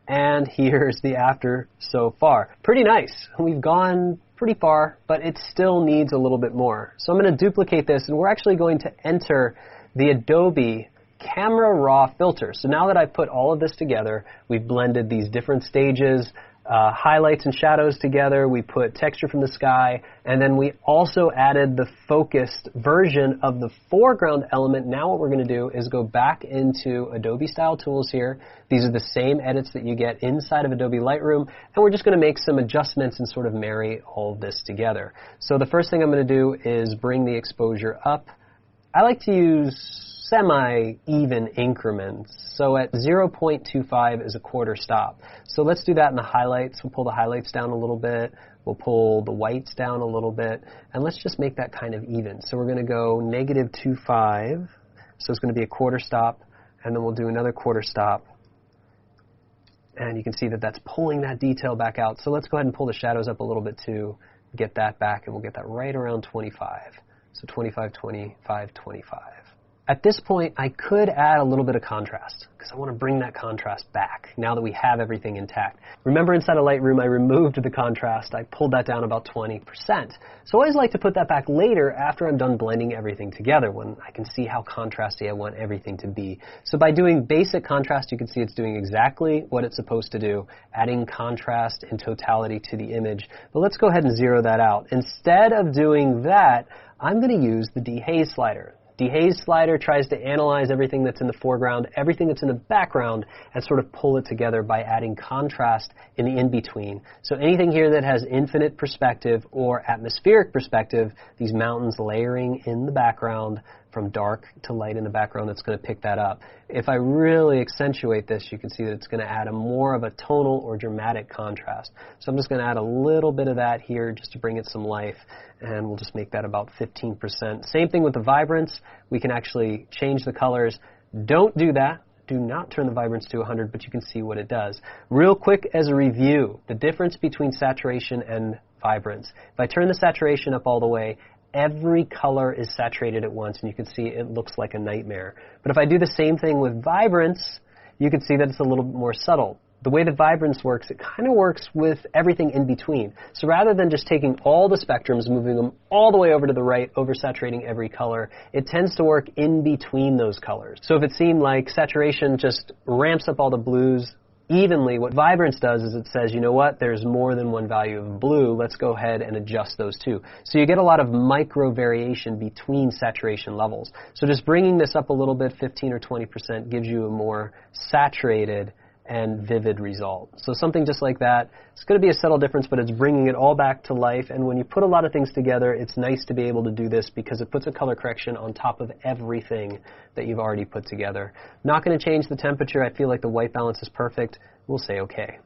A: and here's the after so far. Pretty nice. We've gone pretty far, but it still needs a little bit more. So I'm going to duplicate this, and we're actually going to enter the Adobe Camera Raw filter. So now that I've put all of this together, we've blended these different stages, highlights and shadows together, we put texture from the sky, and then we also added the focused version of the foreground element. Now what we're going to do is go back into Adobe Style Tools here. These are the same edits that you get inside of Adobe Lightroom, and we're just going to make some adjustments and sort of marry all of this together. So the first thing I'm going to do is bring the exposure up. I like to use semi-even increments. So at 0.25 is a quarter stop. So let's do that in the highlights. We'll pull the highlights down a little bit. We'll pull the whites down a little bit. And let's just make that kind of even. So we're going to go -2.5. So it's going to be a quarter stop. And then we'll do another quarter stop. And you can see that that's pulling that detail back out. So let's go ahead and pull the shadows up a little bit too. Get that back, and we'll get that right around 25. So 25, 25, 25. At this point, I could add a little bit of contrast because I want to bring that contrast back now that we have everything intact. Remember, inside of Lightroom, I removed the contrast. I pulled that down about 20%. So I always like to put that back later after I'm done blending everything together when I can see how contrasty I want everything to be. So by doing basic contrast, you can see it's doing exactly what it's supposed to do, adding contrast in totality to the image. But let's go ahead and zero that out. Instead of doing that, I'm going to use the dehaze slider. Dehaze slider tries to analyze everything that's in the foreground, everything that's in the background, and sort of pull it together by adding contrast in the in-between. So anything here that has infinite perspective or atmospheric perspective, these mountains layering in the background, from dark to light in the background, that's going to pick that up. If I really accentuate this, you can see that it's going to add more of a tonal or dramatic contrast. So I'm just going to add a little bit of that here just to bring it some life, and we'll just make that about 15%. Same thing with the vibrance. We can actually change the colors. Don't do that. Do not turn the vibrance to 100, but you can see what it does. Real quick as a review, the difference between saturation and vibrance. If I turn the saturation up all the way, every color is saturated at once, and you can see it looks like a nightmare. But if I do the same thing with vibrance, you can see that it's a little bit more subtle. The way that vibrance works, it kind of works with everything in between. So rather than just taking all the spectrums, moving them all the way over to the right, oversaturating every color, it tends to work in between those colors. So if it seemed like saturation just ramps up all the blues evenly, what vibrance does is it says, you know what, there's more than one value of blue, let's go ahead and adjust those two. So you get a lot of micro variation between saturation levels. So just bringing this up a little bit, 15 or 20%, gives you a more saturated and vivid result. So something just like that, it's going to be a subtle difference, but it's bringing it all back to life. And when you put a lot of things together, it's nice to be able to do this because it puts a color correction on top of everything that you've already put together. Not going to change the temperature. I feel like the white balance is perfect. We'll say OK.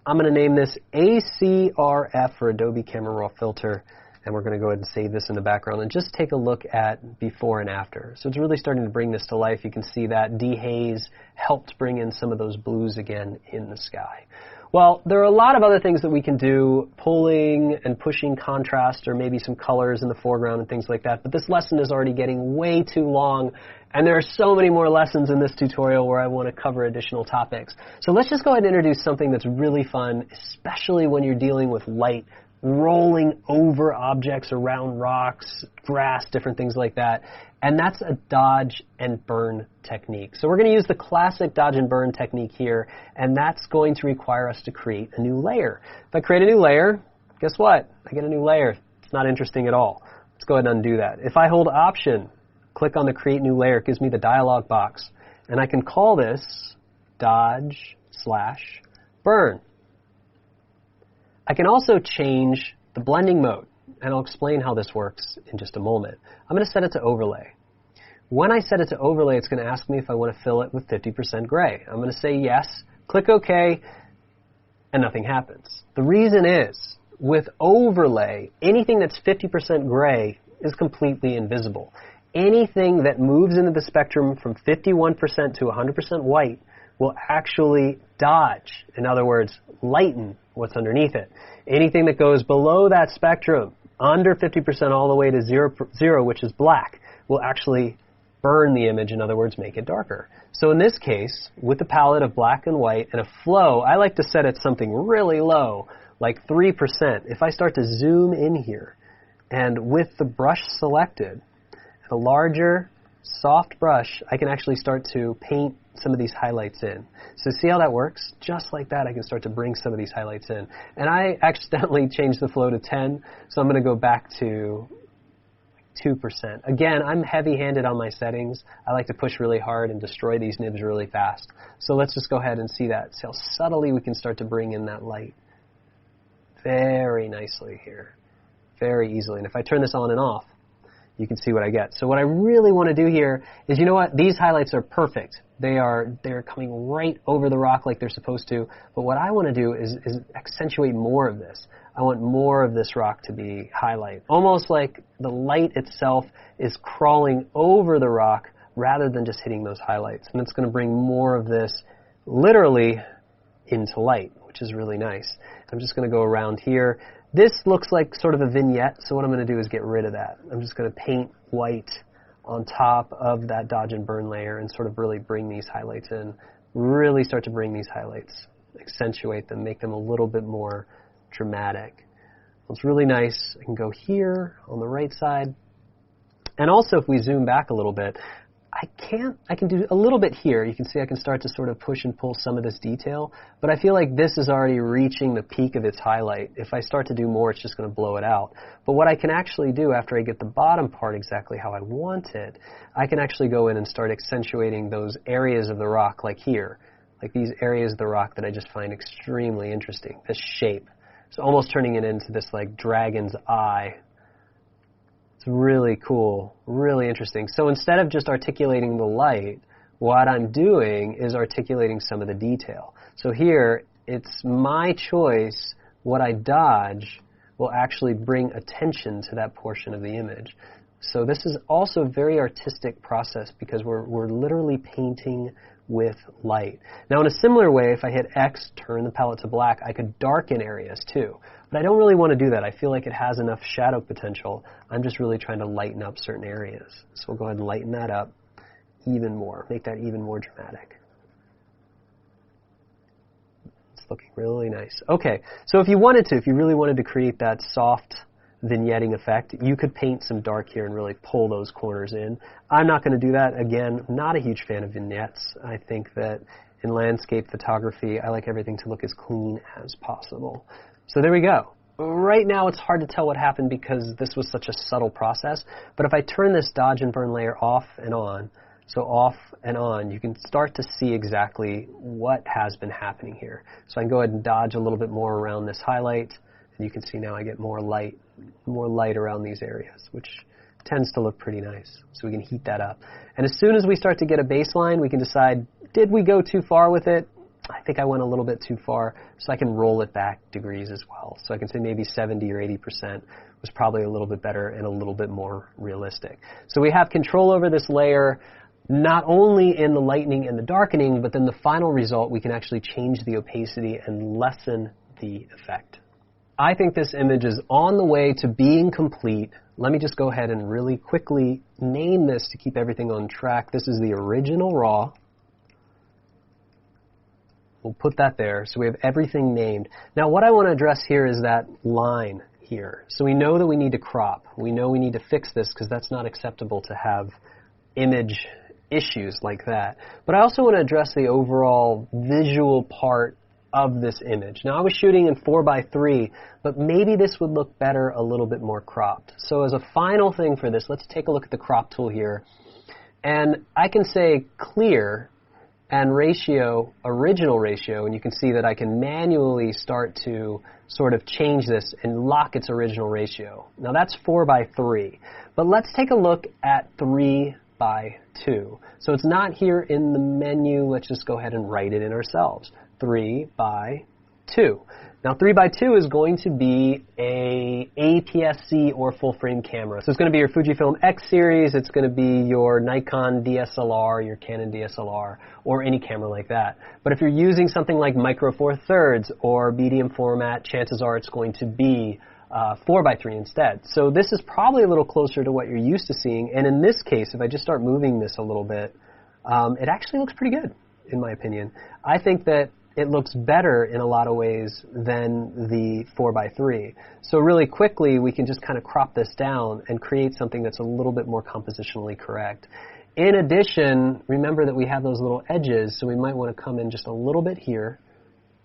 A: I'm going to name this ACRF for Adobe Camera Raw Filter. And we're going to go ahead and save this in the background and just take a look at before and after. So it's really starting to bring this to life. You can see that dehaze helped bring in some of those blues again in the sky. Well, there are a lot of other things that we can do, pulling and pushing contrast or maybe some colors in the foreground and things like that. But this lesson is already getting way too long, and there are so many more lessons in this tutorial where I want to cover additional topics. So let's just go ahead and introduce something that's really fun, especially when you're dealing with light rolling over objects, around rocks, grass, different things like that. And that's a dodge and burn technique. So we're going to use the classic dodge and burn technique here, and that's going to require us to create a new layer. If I create a new layer, guess what? I get a new layer. It's not interesting at all. Let's go ahead and undo that. If I hold Option, click on the Create New Layer, it gives me the dialog box. And I can call this dodge/burn. I can also change the blending mode, and I'll explain how this works in just a moment. I'm going to set it to overlay. When I set it to overlay, it's going to ask me if I want to fill it with 50% gray. I'm going to say yes, click OK, and nothing happens. The reason is, with overlay, anything that's 50% gray is completely invisible. Anything that moves into the spectrum from 51% to 100% white will actually dodge, in other words, lighten what's underneath it. Anything that goes below that spectrum, under 50% all the way to 0, which is black, will actually burn the image, in other words, make it darker. So in this case, with the palette of black and white and a flow, I like to set it something really low, like 3%. If I start to zoom in here, and with the brush selected, a larger, soft brush, I can actually start to paint some of these highlights in. So see how that works? Just like that, I can start to bring some of these highlights in. And I accidentally changed the flow to 10, so I'm going to go back to 2%. Again, I'm heavy-handed on my settings. I like to push really hard and destroy these nibs really fast. So let's just go ahead and see that. See how subtly we can start to bring in that light very nicely here, very easily. And if I turn this on and off, you can see what I get. So what I really want to do here is, you know what? These highlights are perfect. They're coming right over the rock like they're supposed to. But what I want to do is accentuate more of this. I want more of this rock to be highlight. Almost like the light itself is crawling over the rock rather than just hitting those highlights. And it's going to bring more of this literally into light, which is really nice. I'm just going to go around here. This looks like sort of a vignette, so what I'm going to do is get rid of that. I'm just going to paint white on top of that dodge and burn layer and sort of really bring these highlights in. Really start to bring these highlights, accentuate them, make them a little bit more dramatic. It's really nice. I can go here on the right side. And also, if we zoom back a little bit, I can do a little bit here. You can see I can start to sort of push and pull some of this detail, but I feel like this is already reaching the peak of its highlight. If I start to do more, it's just going to blow it out. But what I can actually do after I get the bottom part exactly how I want it, I can actually go in and start accentuating those areas of the rock, like here, like these areas of the rock that I just find extremely interesting. This shape. It's almost turning it into this like dragon's eye. It's really cool, really interesting. So instead of just articulating the light, what I'm doing is articulating some of the detail. So here, it's my choice. What I dodge will actually bring attention to that portion of the image. So this is also a very artistic process because we're literally painting with light. Now in a similar way, if I hit X, turn the palette to black, I could darken areas too. But I don't really want to do that. I feel like it has enough shadow potential. I'm just really trying to lighten up certain areas. So we'll go ahead and lighten that up even more, make that even more dramatic. It's looking really nice. Okay, so if you really wanted to create that soft vignetting effect, you could paint some dark here and really pull those corners in. I'm not going to do that. Again, not a huge fan of vignettes. I think that in landscape photography, I like everything to look as clean as possible. So there we go. Right now it's hard to tell what happened because this was such a subtle process, but if I turn this dodge and burn layer off and on, so off and on, you can start to see exactly what has been happening here. So I can go ahead and dodge a little bit more around this highlight, and you can see now I get more light around these areas, which tends to look pretty nice. So we can heat that up. And as soon as we start to get a baseline, we can decide, did we go too far with it? I think I went a little bit too far, so I can roll it back degrees as well. So I can say maybe 70 or 80% was probably a little bit better and a little bit more realistic. So we have control over this layer, not only in the lightening and the darkening, but then the final result, we can actually change the opacity and lessen the effect. I think this image is on the way to being complete. Let me just go ahead and really quickly name this to keep everything on track. This is the original RAW. We'll put that there, so we have everything named. Now what I want to address here is that line here. So we know that we need to crop. We know we need to fix this because that's not acceptable to have image issues like that. But I also want to address the overall visual part of this image. Now I was shooting in 4:3, but maybe this would look better a little bit more cropped. So as a final thing for this, let's take a look at the crop tool here. And I can say clear and ratio, original ratio, and you can see that I can manually start to sort of change this and lock its original ratio. Now that's 4:3, but let's take a look at 3:2. So it's not here in the menu. Let's just go ahead and write it in ourselves. 3:2. Now 3:2 is going to be a APS-C or full frame camera. So it's going to be your Fujifilm X series, it's going to be your Nikon DSLR, your Canon DSLR, or any camera like that. But if you're using something like Micro Four Thirds or medium format, chances are it's going to be 4:3 instead. So this is probably a little closer to what you're used to seeing. And in this case, if I just start moving this a little bit, it actually looks pretty good, in my opinion. I think that it looks better in a lot of ways than the 4:3. So really quickly, we can just kind of crop this down and create something that's a little bit more compositionally correct. In addition, remember that we have those little edges, so we might want to come in just a little bit here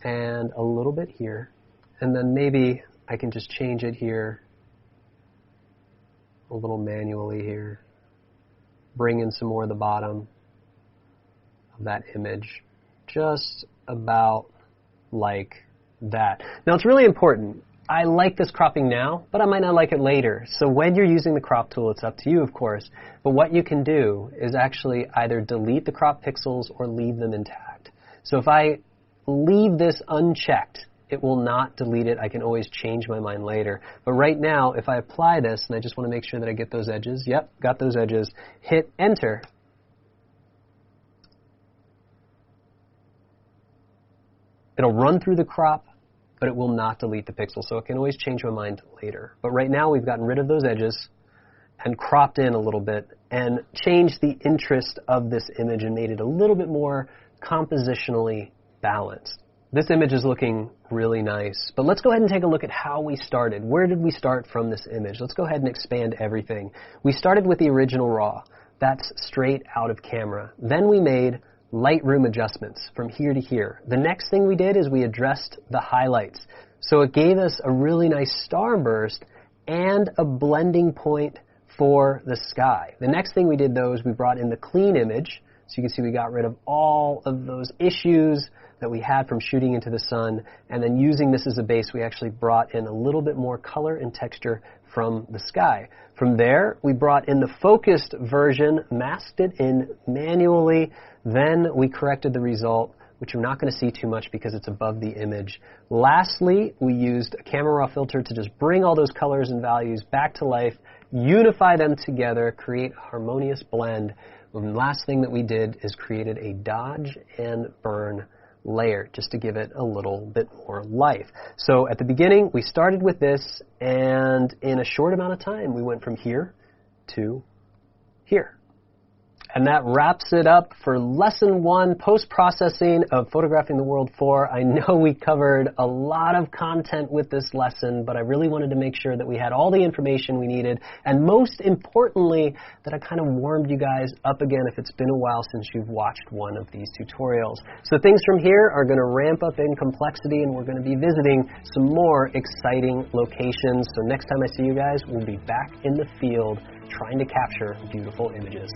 A: and a little bit here. And then maybe I can just change it here a little manually here. Bring in some more of the bottom of that image. Just about like that. Now it's really important. I like this cropping now, but I might not like it later. So when you're using the crop tool, it's up to you, of course. But what you can do is actually either delete the crop pixels or leave them intact. So if I leave this unchecked, it will not delete it. I can always change my mind later. But right now, if I apply this, and I just want to make sure that I get those edges, yep, got those edges, hit enter. It'll run through the crop, but it will not delete the pixel, so it can always change my mind later. But right now we've gotten rid of those edges and cropped in a little bit and changed the interest of this image and made it a little bit more compositionally balanced. This image is looking really nice, but let's go ahead and take a look at how we started. Where did we start from this image? Let's go ahead and expand everything. We started with the original RAW. That's straight out of camera. Then we made Lightroom adjustments from here to here. The next thing we did is we addressed the highlights. So it gave us a really nice starburst and a blending point for the sky. The next thing we did, though, is we brought in the clean image. So you can see we got rid of all of those issues that we had from shooting into the sun. And then using this as a base, we actually brought in a little bit more color and texture from the sky. From there, we brought in the focused version, masked it in manually. Then we corrected the result, which you're not going to see too much because it's above the image. Lastly, we used a camera raw filter to just bring all those colors and values back to life, unify them together, create a harmonious blend. And the last thing that we did is created a dodge and burn layer just to give it a little bit more life. So at the beginning, we started with this, and in a short amount of time, we went from here to here. And that wraps it up for Lesson 1, Post-Processing of Photographing the World 4. I know we covered a lot of content with this lesson, but I really wanted to make sure that we had all the information we needed, and most importantly, that I kind of warmed you guys up again if it's been a while since you've watched one of these tutorials. So things from here are going to ramp up in complexity, and we're going to be visiting some more exciting locations. So next time I see you guys, we'll be back in the field trying to capture beautiful images.